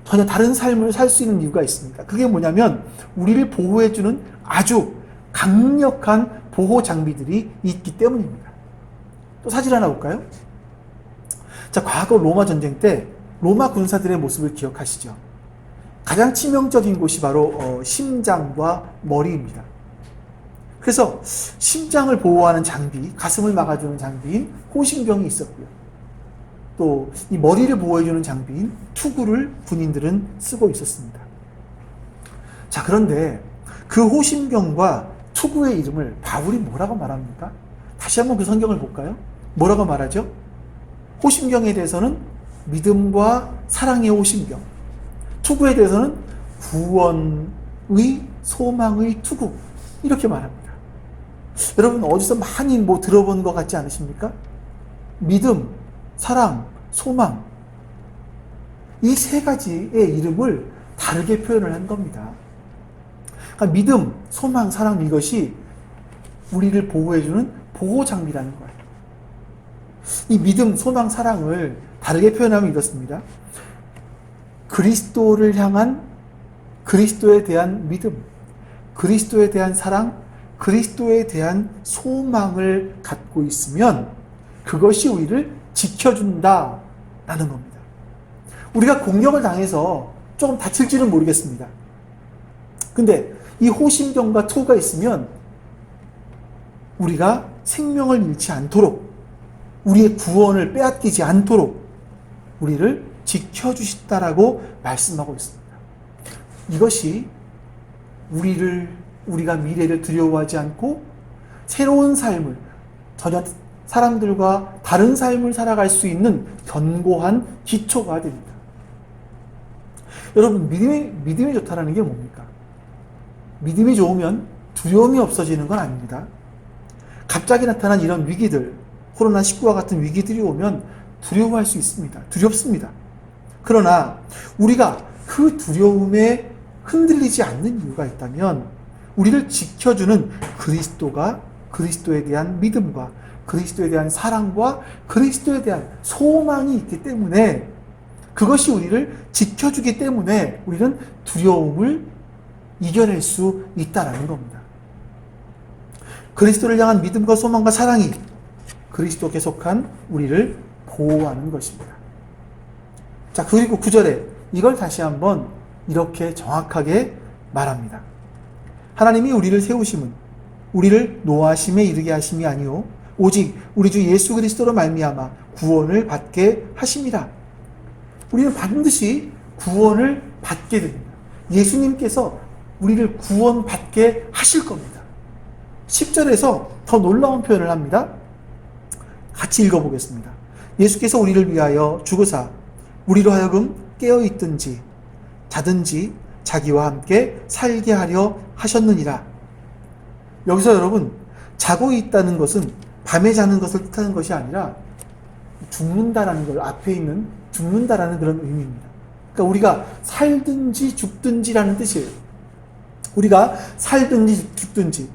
전혀 다른 삶을 살 수 있는 이유가 있습니다. 그게 뭐냐면 우리를 보호해주는 아주 강력한 보호 장비들이 있기 때문입니다. 또 사진 하나 볼까요? 자, 과거 로마 전쟁 때 로마 군사들의 모습을 기억하시죠? 가장 치명적인 곳이 바로 심장과 머리입니다. 그래서 심장을 보호하는 장비, 가슴을 막아주는 장비인 호심경이 있었고요. 또 이 머리를 보호해주는 장비인 투구를 군인들은 쓰고 있었습니다. 자, 그런데 그 호심경과 투구의 이름을 바울이 뭐라고 말합니까? 다시 한번 그 성경을 볼까요? 뭐라고 말하죠? 호심경에 대해서는 믿음과 사랑의 호심경, 투구에 대해서는 구원의 소망의 투구, 이렇게 말합니다. 여러분, 어디서 많이 들어본 것 같지 않으십니까? 믿음, 사랑, 소망, 이 세 가지의 이름을 다르게 표현을 한 겁니다. 그러니까 믿음, 소망, 사랑, 이것이 우리를 보호해주는 보호장비라는 거예요. 이 믿음, 소망, 사랑을 다르게 표현하면 이렇습니다. 그리스도를 향한, 그리스도에 대한 믿음, 그리스도에 대한 사랑, 그리스도에 대한 소망을 갖고 있으면 그것이 우리를 지켜준다라는 겁니다. 우리가 공격을 당해서 조금 다칠지는 모르겠습니다. 근데 이 호심경과 투구가 있으면 우리가 생명을 잃지 않도록, 우리의 구원을 빼앗기지 않도록 우리를 지켜주시다라고 말씀하고 있습니다. 이것이 우리가 미래를 두려워하지 않고 새로운 삶을, 전혀 사람들과 다른 삶을 살아갈 수 있는 견고한 기초가 됩니다. 여러분, 믿음이 좋다는 게 뭡니까? 믿음이 좋으면 두려움이 없어지는 건 아닙니다. 갑자기 나타난 이런 위기들, 코로나19와 같은 위기들이 오면 두려워할 수 있습니다. 두렵습니다. 그러나 우리가 그 두려움에 흔들리지 않는 이유가 있다면 우리를 지켜주는 그리스도에 대한 믿음과 그리스도에 대한 사랑과 그리스도에 대한 소망이 있기 때문에, 그것이 우리를 지켜주기 때문에 우리는 두려움을 이겨낼 수 있다라는 겁니다. 그리스도를 향한 믿음과 소망과 사랑이 그리스도께 속한 우리를 보호하는 것입니다. 자, 그리고 9절에 이걸 다시 한번 이렇게 정확하게 말합니다. 하나님이 우리를 세우심은 우리를 노하심에 이르게 하심이 아니요 오직 우리 주 예수 그리스도로 말미암아 구원을 받게 하심이라. 우리는 반드시 구원을 받게 됩니다. 예수님께서 우리를 구원받게 하실 겁니다. 10절에서 더 놀라운 표현을 합니다. 같이 읽어보겠습니다. 예수께서 우리를 위하여 죽으사 우리로 하여금 깨어있든지 자든지 자기와 함께 살게 하려 하셨느니라. 여기서 여러분, 자고 있다는 것은 밤에 자는 것을 뜻하는 것이 아니라 죽는다라는 걸, 앞에 있는 죽는다라는 그런 의미입니다. 그러니까 우리가 살든지 죽든지라는 뜻이에요. 우리가 살든지 죽든지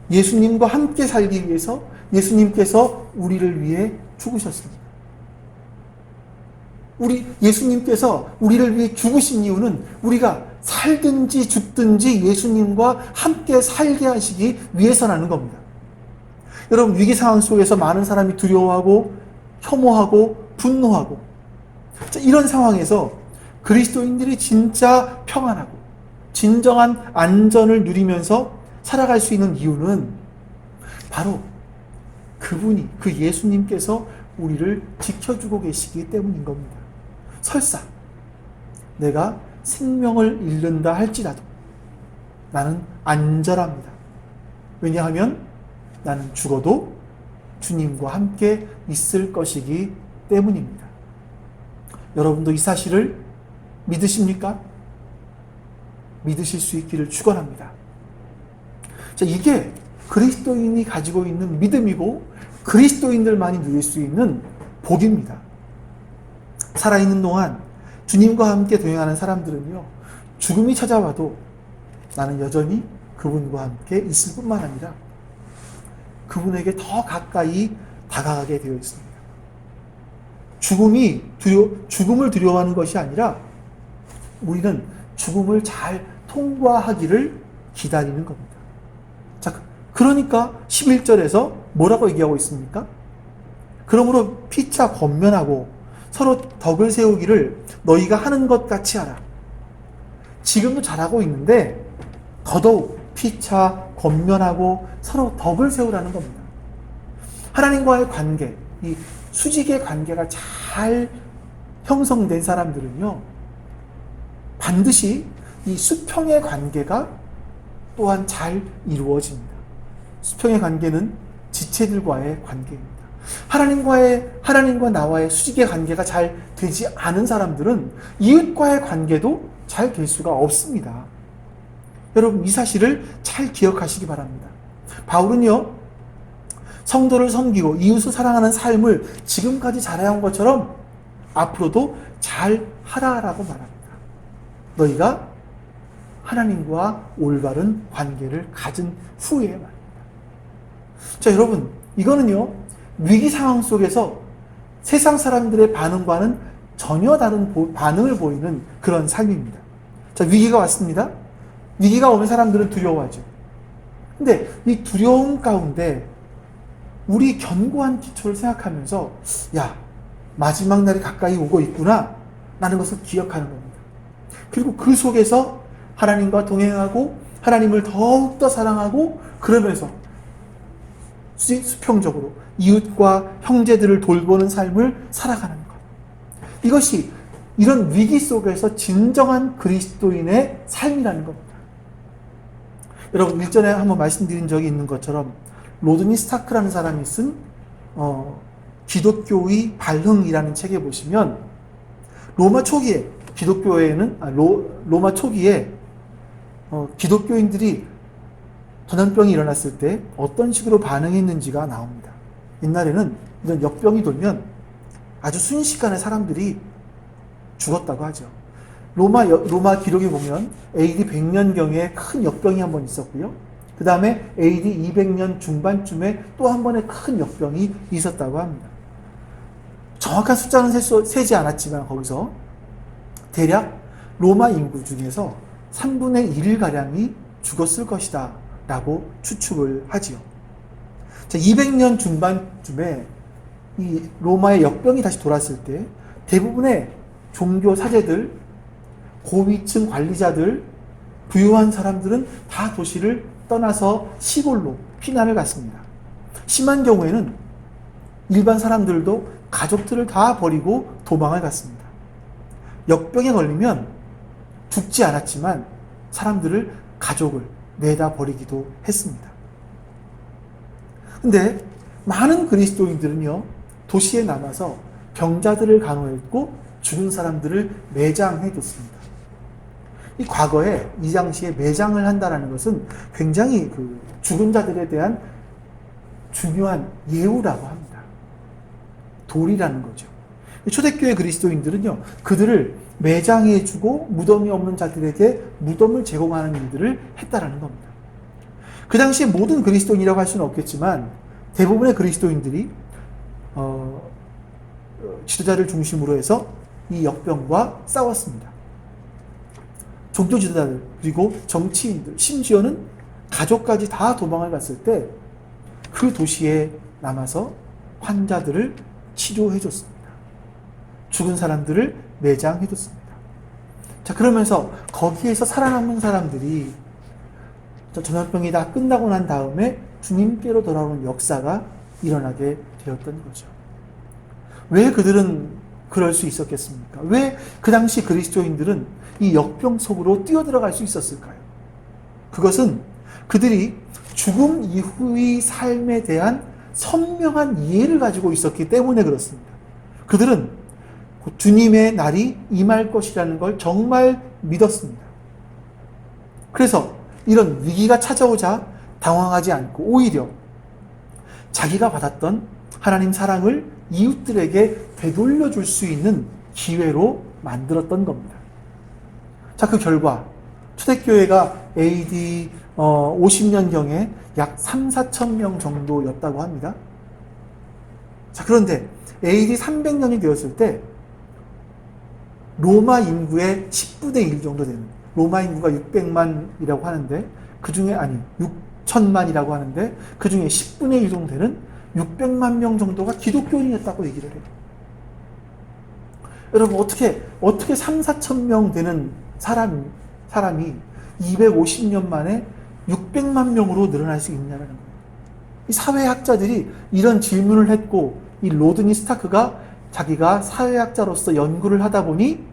예수님과 함께 살기 위해서 예수님께서 우리를 위해 죽으셨습니다. 예수님께서 우리를 위해 죽으신 이유는 우리가 살든지 죽든지 예수님과 함께 살게 하시기 위해서라는 겁니다. 여러분, 위기 상황 속에서 많은 사람이 두려워하고 혐오하고 분노하고, 이런 상황에서 그리스도인들이 진짜 평안하고 진정한 안전을 누리면서 살아갈 수 있는 이유는 바로 그분이, 그 예수님께서 우리를 지켜주고 계시기 때문인 겁니다. 설사 내가 생명을 잃는다 할지라도 나는 안전합니다. 왜냐하면 나는 죽어도 주님과 함께 있을 것이기 때문입니다. 여러분도 이 사실을 믿으십니까? 믿으실 수 있기를 축원합니다. 자, 이게 그리스도인이 가지고 있는 믿음이고 그리스도인들만이 누릴 수 있는 복입니다. 살아있는 동안 주님과 함께 동행하는 사람들은요, 죽음이 찾아와도 나는 여전히 그분과 함께 있을 뿐만 아니라 그분에게 더 가까이 다가가게 되어 있습니다. 죽음을 두려워하는 것이 아니라 우리는 죽음을 잘 통과하기를 기다리는 겁니다. 자, 그러니까 11절에서 뭐라고 얘기하고 있습니까? 그러므로 피차 권면하고 서로 덕을 세우기를 너희가 하는 것 같이 하라. 지금도 잘하고 있는데 더더욱 피차 권면하고 서로 덕을 세우라는 겁니다. 하나님과의 관계, 이 수직의 관계가 잘 형성된 사람들은요, 반드시 이 수평의 관계가 또한 잘 이루어집니다. 수평의 관계는 지체들과의 관계입니다. 하나님과 나와의 수직의 관계가 잘 되지 않은 사람들은 이웃과의 관계도 잘 될 수가 없습니다. 여러분, 이 사실을 잘 기억하시기 바랍니다. 바울은요, 성도를 섬기고 이웃을 사랑하는 삶을 지금까지 잘해온 것처럼 앞으로도 잘 하라라고 말합니다. 너희가 하나님과 올바른 관계를 가진 후에 말입니다. 자, 여러분, 이거는요, 위기 상황 속에서 세상 사람들의 반응과는 전혀 다른 반응을 보이는 그런 삶입니다. 자, 위기가 왔습니다. 위기가 오면 사람들은 두려워하죠. 근데 이 두려움 가운데 우리 견고한 기초를 생각하면서, 야, 마지막 날이 가까이 오고 있구나 라는 것을 기억하는 겁니다. 그리고 그 속에서 하나님과 동행하고 하나님을 더욱더 사랑하고 그러면서 수평적으로 이웃과 형제들을 돌보는 삶을 살아가는 것. 이것이 이런 위기 속에서 진정한 그리스도인의 삶이라는 겁니다. 여러분, 일전에 한번 말씀드린 적이 있는 것처럼 로드니 스타크라는 사람이 쓴 기독교의 발흥이라는 책에 보시면 로마 초기에 기독교인들이 전염병이 일어났을 때 어떤 식으로 반응했는지가 나옵니다. 옛날에는 이런 역병이 돌면 아주 순식간에 사람들이 죽었다고 하죠. 로마 기록에 보면 AD 100년경에 큰 역병이 한 번 있었고요. 그 다음에 AD 200년 중반쯤에 또 한 번의 큰 역병이 있었다고 합니다. 정확한 숫자는 세지 않았지만 거기서 대략 로마 인구 중에서 3분의 1가량이 죽었을 것이다 라고 추측을 하지요. 자, 200년 중반쯤에 이 로마의 역병이 다시 돌았을 때 대부분의 종교 사제들, 고위층 관리자들, 부유한 사람들은 다 도시를 떠나서 시골로 피난을 갔습니다. 심한 경우에는 일반 사람들도 가족들을 다 버리고 도망을 갔습니다. 역병에 걸리면 죽지 않았지만 사람들을, 가족을 내다 버리기도 했습니다. 근데 많은 그리스도인들은요, 도시에 남아서 병자들을 간호했고 죽은 사람들을 매장해뒀습니다. 이 과거에 이 당시에 매장을 한다는 것은 굉장히 죽은 자들에 대한 중요한 예우라고 합니다. 도리라는 거죠. 초대교회 그리스도인들은요, 그들을 매장해주고 무덤이 없는 자들에게 무덤을 제공하는 일들을 했다라는 겁니다. 그 당시에 모든 그리스도인이라고 할 수는 없겠지만 대부분의 그리스도인들이 지도자를 중심으로 해서 이 역병과 싸웠습니다. 종교 지도자들, 그리고 정치인들, 심지어는 가족까지 다 도망을 갔을 때 그 도시에 남아서 환자들을 치료해줬습니다. 죽은 사람들을 매장해줬습니다. 자, 그러면서 거기에서 살아남은 사람들이 전염병이 다 끝나고 난 다음에 주님께로 돌아오는 역사가 일어나게 되었던 거죠. 왜 그들은 그럴 수 있었겠습니까? 왜 그 당시 그리스도인들은 이 역병 속으로 뛰어들어갈 수 있었을까요? 그것은 그들이 죽음 이후의 삶에 대한 선명한 이해를 가지고 있었기 때문에 그렇습니다. 그들은 주님의 날이 임할 것이라는 걸 정말 믿었습니다. 그래서 이런 위기가 찾아오자 당황하지 않고 오히려 자기가 받았던 하나님 사랑을 이웃들에게 되돌려 줄 수 있는 기회로 만들었던 겁니다. 자, 그 결과 초대교회가 AD 50년경에 약 3,4천 명 정도였다고 합니다. 자, 그런데 AD 300년이 되었을 때 로마 인구의 10분의 1 정도 되는, 로마 인구가 600만이라고 하는데 그 중에 6천만이라고 하는데 그 중에 10분의 1 정도 되는 600만 명 정도가 기독교인이었다고 얘기를 해요. 여러분, 어떻게 3, 4천 명 되는 사람이 250년 만에 600만 명으로 늘어날 수 있냐는 거예요. 이 사회학자들이 이런 질문을 했고, 이 로드니 스타크가 자기가 사회학자로서 연구를 하다 보니,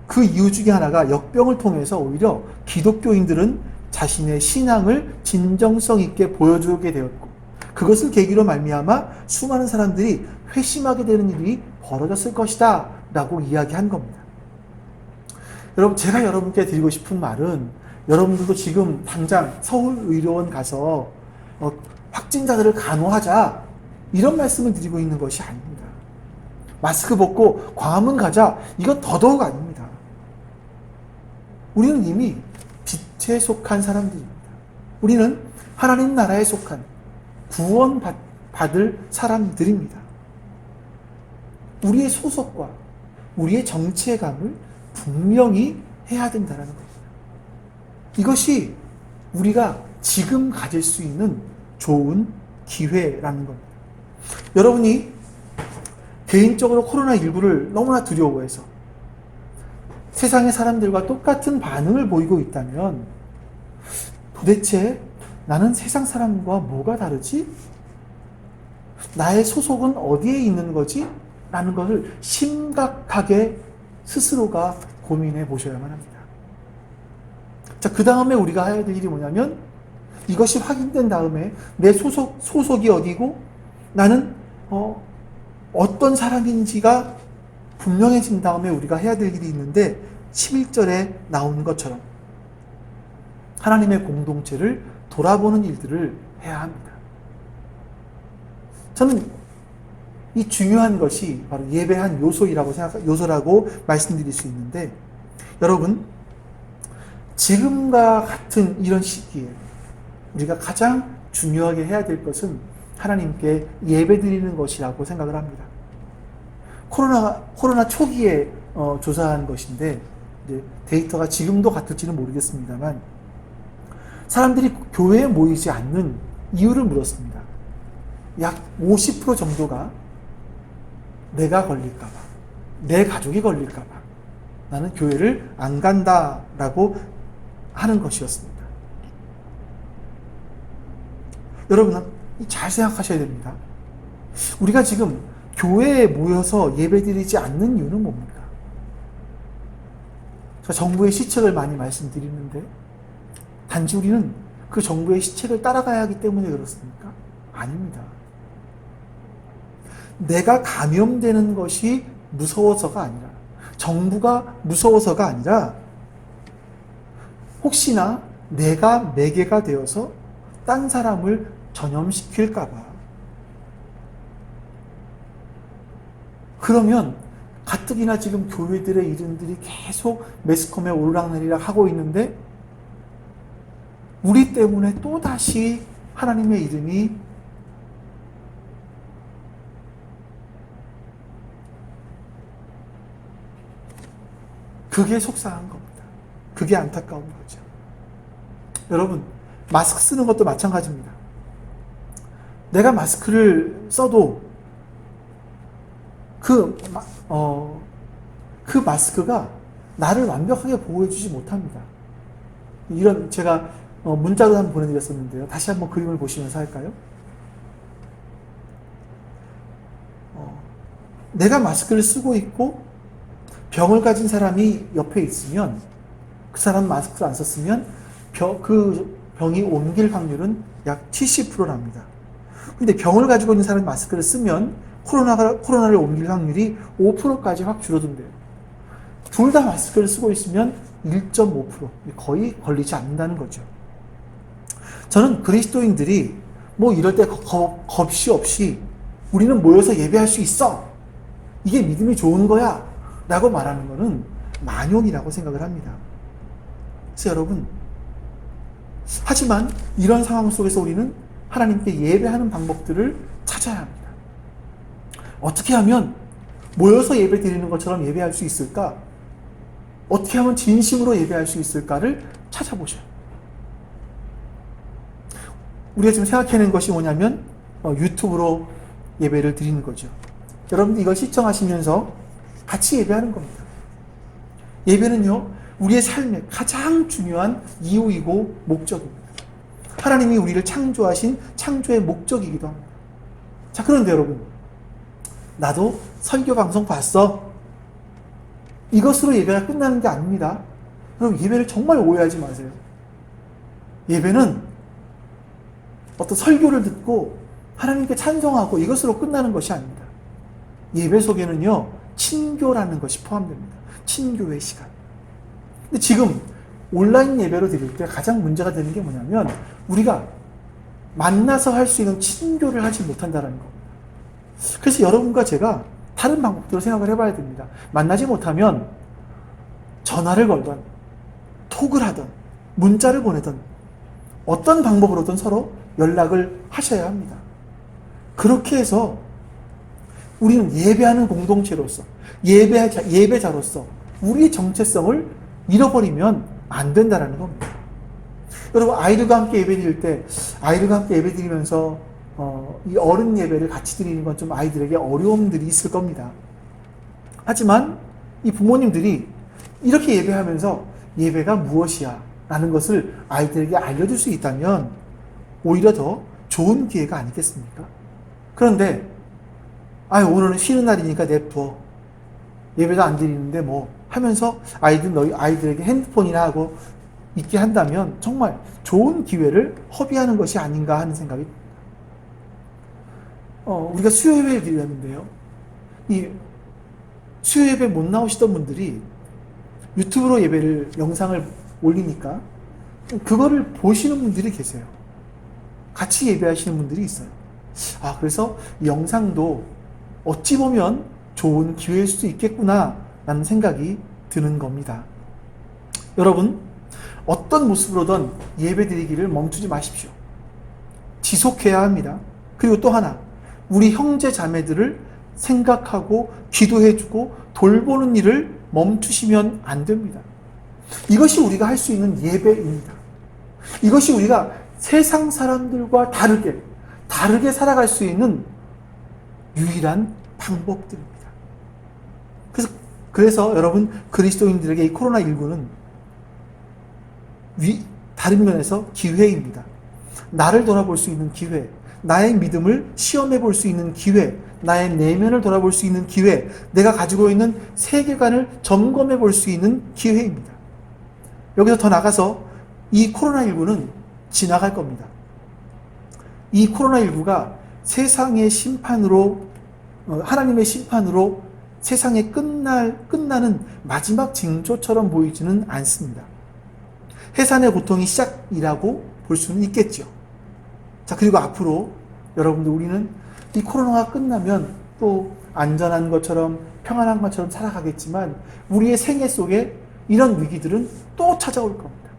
그 이유 중에 하나가 역병을 통해서 오히려 기독교인들은 자신의 신앙을 진정성 있게 보여주게 되었고, 그것을 계기로 말미암아 수많은 사람들이 회심하게 되는 일이 벌어졌을 것이다 라고 이야기한 겁니다. 여러분, 제가 여러분께 드리고 싶은 말은, 여러분들도 지금 당장 서울의료원 가서 확진자들을 간호하자, 이런 말씀을 드리고 있는 것이 아닙니다. 마스크 벗고 광화문 가자, 이건 더더욱 아닙니다. 우리는 이미 빛에 속한 사람들입니다. 우리는 하나님 나라에 속한 구원받을 사람들입니다. 우리의 소속과 우리의 정체감을 분명히 해야 된다는 겁니다. 이것이 우리가 지금 가질 수 있는 좋은 기회라는 겁니다. 여러분이 개인적으로 코로나19를 너무나 두려워해서 세상의 사람들과 똑같은 반응을 보이고 있다면, 도대체 나는 세상 사람과 뭐가 다르지? 나의 소속은 어디에 있는 거지? 라는 것을 심각하게 스스로가 고민해 보셔야만 합니다. 자, 그 다음에 우리가 해야 될 일이 뭐냐면, 이것이 확인된 다음에 내 소속이 어디고 나는 어떤 사람인지가 분명해진 다음에 우리가 해야 될 일이 있는데, 11절에 나오는 것처럼 하나님의 공동체를 돌아보는 일들을 해야 합니다. 저는 이 중요한 것이 바로 예배한 요소라고 말씀드릴 수 있는데, 여러분, 지금과 같은 이런 시기에 우리가 가장 중요하게 해야 될 것은 하나님께 예배 드리는 것이라고 생각을 합니다. 코로나 초기에 조사한 것인데, 이제 데이터가 지금도 같을지는 모르겠습니다만, 사람들이 교회에 모이지 않는 이유를 물었습니다. 약 50% 정도가 내가 걸릴까봐, 내 가족이 걸릴까봐 나는 교회를 안 간다라고 하는 것이었습니다. 여러분, 잘 생각하셔야 됩니다. 우리가 지금 교회에 모여서 예배드리지 않는 이유는 뭡니까? 제가 정부의 시책을 많이 말씀드리는데, 단지 우리는 그 정부의 시책을 따라가야 하기 때문에 그렇습니까? 아닙니다. 내가 감염되는 것이 무서워서가 아니라, 정부가 무서워서가 아니라, 혹시나 내가 매개가 되어서 딴 사람을 전염시킬까봐. 그러면 가뜩이나 지금 교회들의 이름들이 계속 매스컴에 오르락내리락 하고 있는데, 우리 때문에 또다시 하나님의 이름이 그게 속상한 겁니다. 그게 안타까운 거죠. 여러분, 마스크 쓰는 것도 마찬가지입니다. 내가 마스크를 써도 그 마스크가 나를 완벽하게 보호해주지 못합니다. 이런, 제가 문자로 한번 보내드렸었는데요. 다시 한번 그림을 보시면서 할까요? 내가 마스크를 쓰고 있고 병을 가진 사람이 옆에 있으면, 그 사람 마스크를 안 썼으면 그 병이 옮길 확률은 약 70%랍니다. 근데 병을 가지고 있는 사람이 마스크를 쓰면 코로나를 옮길 확률이 5%까지 확 줄어든대요. 둘 다 마스크를 쓰고 있으면 1.5%, 거의 걸리지 않는다는 거죠. 저는 그리스도인들이 뭐 이럴 때 겁이 없이 우리는 모여서 예배할 수 있어, 이게 믿음이 좋은 거야 라고 말하는 것은 만용이라고 생각을 합니다. 그래서 여러분, 하지만 이런 상황 속에서 우리는 하나님께 예배하는 방법들을 찾아야 합니다. 어떻게 하면 모여서 예배 드리는 것처럼 예배할 수 있을까? 어떻게 하면 진심으로 예배할 수 있을까를 찾아보셔요. 우리가 지금 생각해낸 것이 뭐냐면 유튜브로 예배를 드리는 거죠. 여러분들 이걸 시청하시면서 같이 예배하는 겁니다. 예배는요, 우리의 삶의 가장 중요한 이유이고 목적입니다. 하나님이 우리를 창조하신 창조의 목적이기도 합니다. 자, 그런데 여러분, 나도 설교 방송 봤어, 이것으로 예배가 끝나는 게 아닙니다. 여러분, 예배를 정말 오해하지 마세요. 예배는 어떤 설교를 듣고 하나님께 찬송하고 이것으로 끝나는 것이 아닙니다. 예배 속에는요, 친교라는 것이 포함됩니다. 친교의 시간. 근데 지금 온라인 예배로 드릴 때 가장 문제가 되는 게 뭐냐면, 우리가 만나서 할 수 있는 친교를 하지 못한다는 겁니다. 그래서 여러분과 제가 다른 방법들로 생각을 해봐야 됩니다. 만나지 못하면 전화를 걸던, 톡을 하던, 문자를 보내던, 어떤 방법으로든 서로 연락을 하셔야 합니다. 그렇게 해서 우리는 예배하는 공동체로서, 예배자로서 우리의 정체성을 잃어버리면 안 된다는 겁니다. 여러분, 아이들과 함께 예배드릴 때, 아이들과 함께 예배드리면서 이 어른 예배를 같이 드리는 건 좀 아이들에게 어려움들이 있을 겁니다. 하지만 이 부모님들이 이렇게 예배하면서 예배가 무엇이야 라는 것을 아이들에게 알려줄 수 있다면 오히려 더 좋은 기회가 아니겠습니까? 그런데 오늘은 쉬는 날이니까 냅둬, 예배도 안 드리는데 뭐 하면서 아이들에게 핸드폰이나 하고 있게 한다면 정말 좋은 기회를 허비하는 것이 아닌가 하는 생각이 듭니다. 우리가 수요예배를 드렸는데요, 이 수요예배 못 나오시던 분들이 유튜브로 예배를 영상을 올리니까 그거를 보시는 분들이 계세요. 같이 예배하시는 분들이 있어요. 그래서 영상도 어찌 보면 좋은 기회일 수도 있겠구나 라는 생각이 드는 겁니다. 여러분, 어떤 모습으로든 예배드리기를 멈추지 마십시오. 지속해야 합니다. 그리고 또 하나, 우리 형제 자매들을 생각하고 기도해주고 돌보는 일을 멈추시면 안 됩니다. 이것이 우리가 할 수 있는 예배입니다. 이것이 우리가 세상 사람들과 다르게 살아갈 수 있는 유일한 방법들입니다. 그래서 여러분, 그리스도인들에게 이 코로나19는 다른 면에서 기회입니다. 나를 돌아볼 수 있는 기회, 나의 믿음을 시험해 볼 수 있는 기회, 나의 내면을 돌아볼 수 있는 기회, 내가 가지고 있는 세계관을 점검해 볼 수 있는 기회입니다. 여기서 더 나가서 이 코로나19는 지나갈 겁니다. 이 코로나19가 세상의 심판으로, 하나님의 심판으로 세상에 끝나는 마지막 징조처럼 보이지는 않습니다. 해산의 고통이 시작이라고 볼 수는 있겠죠. 자, 그리고 앞으로 여러분들, 우리는 이 코로나가 끝나면 또 안전한 것처럼 평안한 것처럼 살아가겠지만 우리의 생애 속에 이런 위기들은 또 찾아올 겁니다.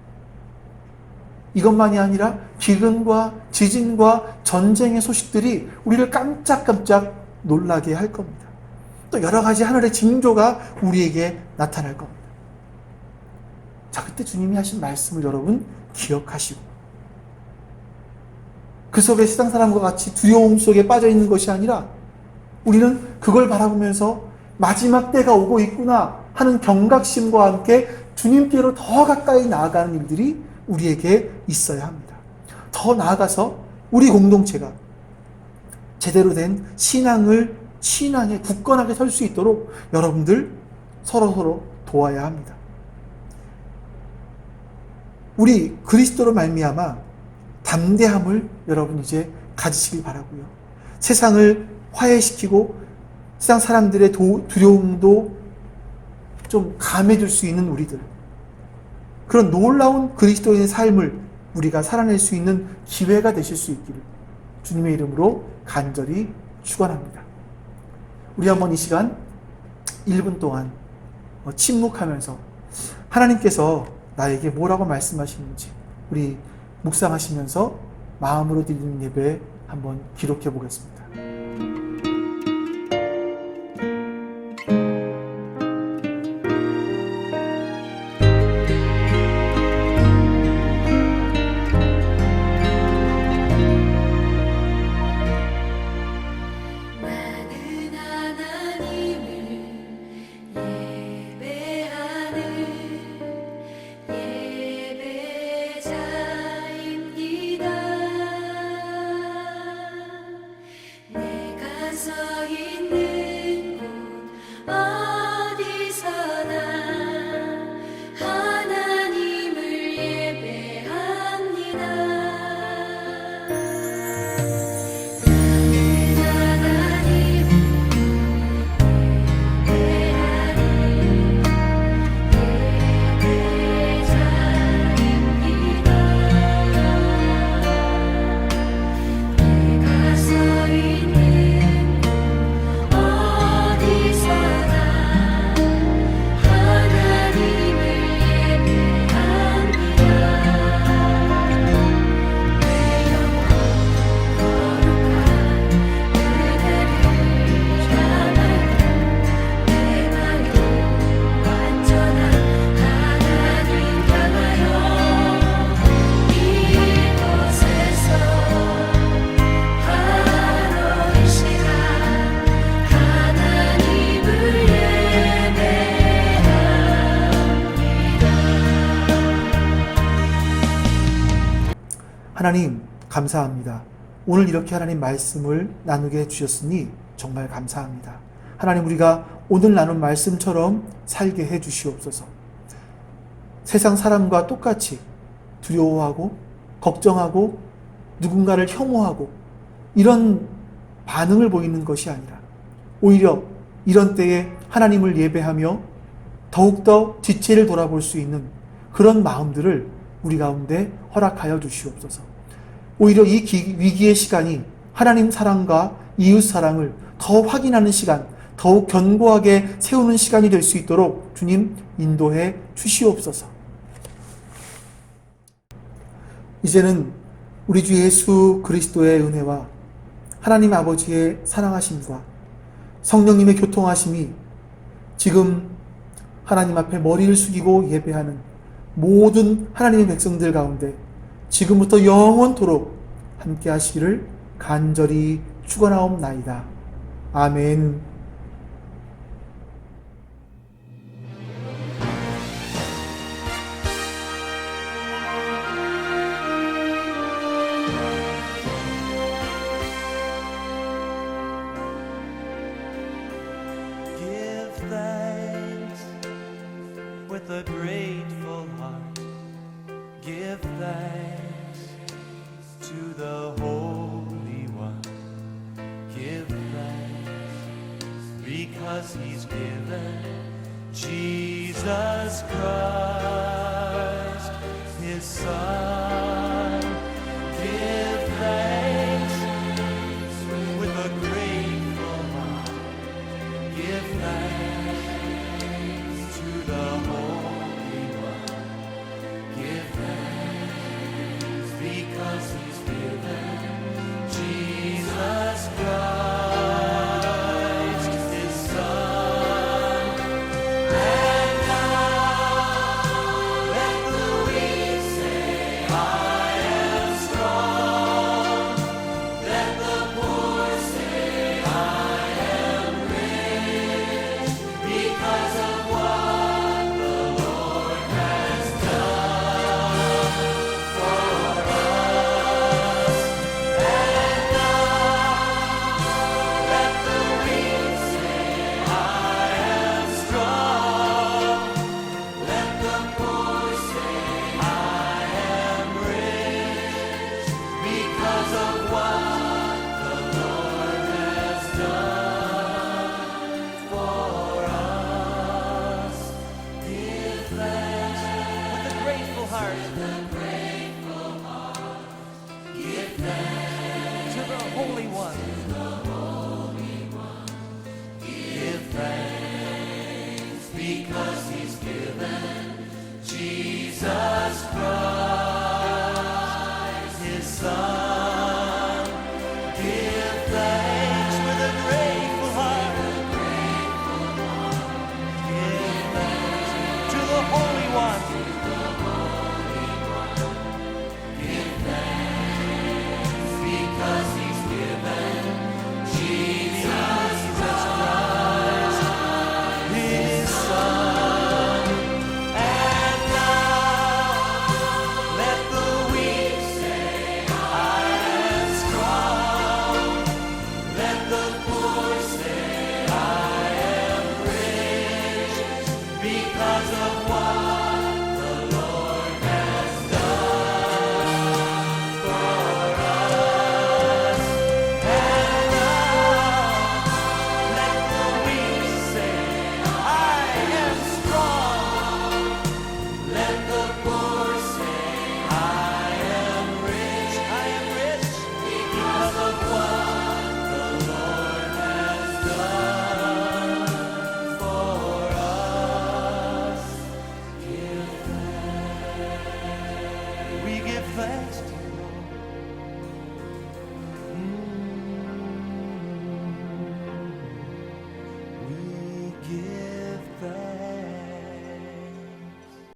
이것만이 아니라 기근과 지진과 전쟁의 소식들이 우리를 깜짝깜짝 놀라게 할 겁니다. 또 여러 가지 하늘의 징조가 우리에게 나타날 겁니다. 자, 그때 주님이 하신 말씀을 여러분 기억하시고, 그 속에 세상 사람과 같이 두려움 속에 빠져 있는 것이 아니라 우리는 그걸 바라보면서 마지막 때가 오고 있구나 하는 경각심과 함께 주님께로 더 가까이 나아가는 일들이 우리에게 있어야 합니다. 더 나아가서 우리 공동체가 제대로 된 신앙에 굳건하게 설 수 있도록 여러분들 서로 도와야 합니다. 우리 그리스도로 말미암아 담대함을 여러분 이제 가지시길 바라고요. 세상을 화해시키고 세상 사람들의 두려움도 좀 감해줄 수 있는 우리들, 그런 놀라운 그리스도인의 삶을 우리가 살아낼 수 있는 기회가 되실 수 있기를 주님의 이름으로 간절히 축원합니다. 우리 한번 이 시간 1분 동안 침묵하면서 하나님께서 나에게 뭐라고 말씀하시는지 우리 묵상하시면서 마음으로 드리는 예배 한번 기록해 보겠습니다. 하나님 감사합니다. 오늘 이렇게 하나님 말씀을 나누게 해주셨으니 정말 감사합니다. 하나님, 우리가 오늘 나눈 말씀처럼 살게 해주시옵소서. 세상 사람과 똑같이 두려워하고 걱정하고 누군가를 혐오하고 이런 반응을 보이는 것이 아니라 오히려 이런 때에 하나님을 예배하며 더욱더 지체를 돌아볼 수 있는 그런 마음들을 우리 가운데 허락하여 주시옵소서. 오히려 이 위기의 시간이 하나님 사랑과 이웃 사랑을 더 확인하는 시간, 더욱 견고하게 세우는 시간이 될 수 있도록 주님 인도해 주시옵소서. 이제는 우리 주 예수 그리스도의 은혜와 하나님 아버지의 사랑하심과 성령님의 교통하심이 지금 하나님 앞에 머리를 숙이고 예배하는 모든 하나님의 백성들 가운데 지금부터 영원토록 함께 하시기를 간절히 축원하옵나이다. 아멘. Give thanks with a grateful heart. Give thanks to the Holy One. Give thanks because He's given Jesus Christ, His Son.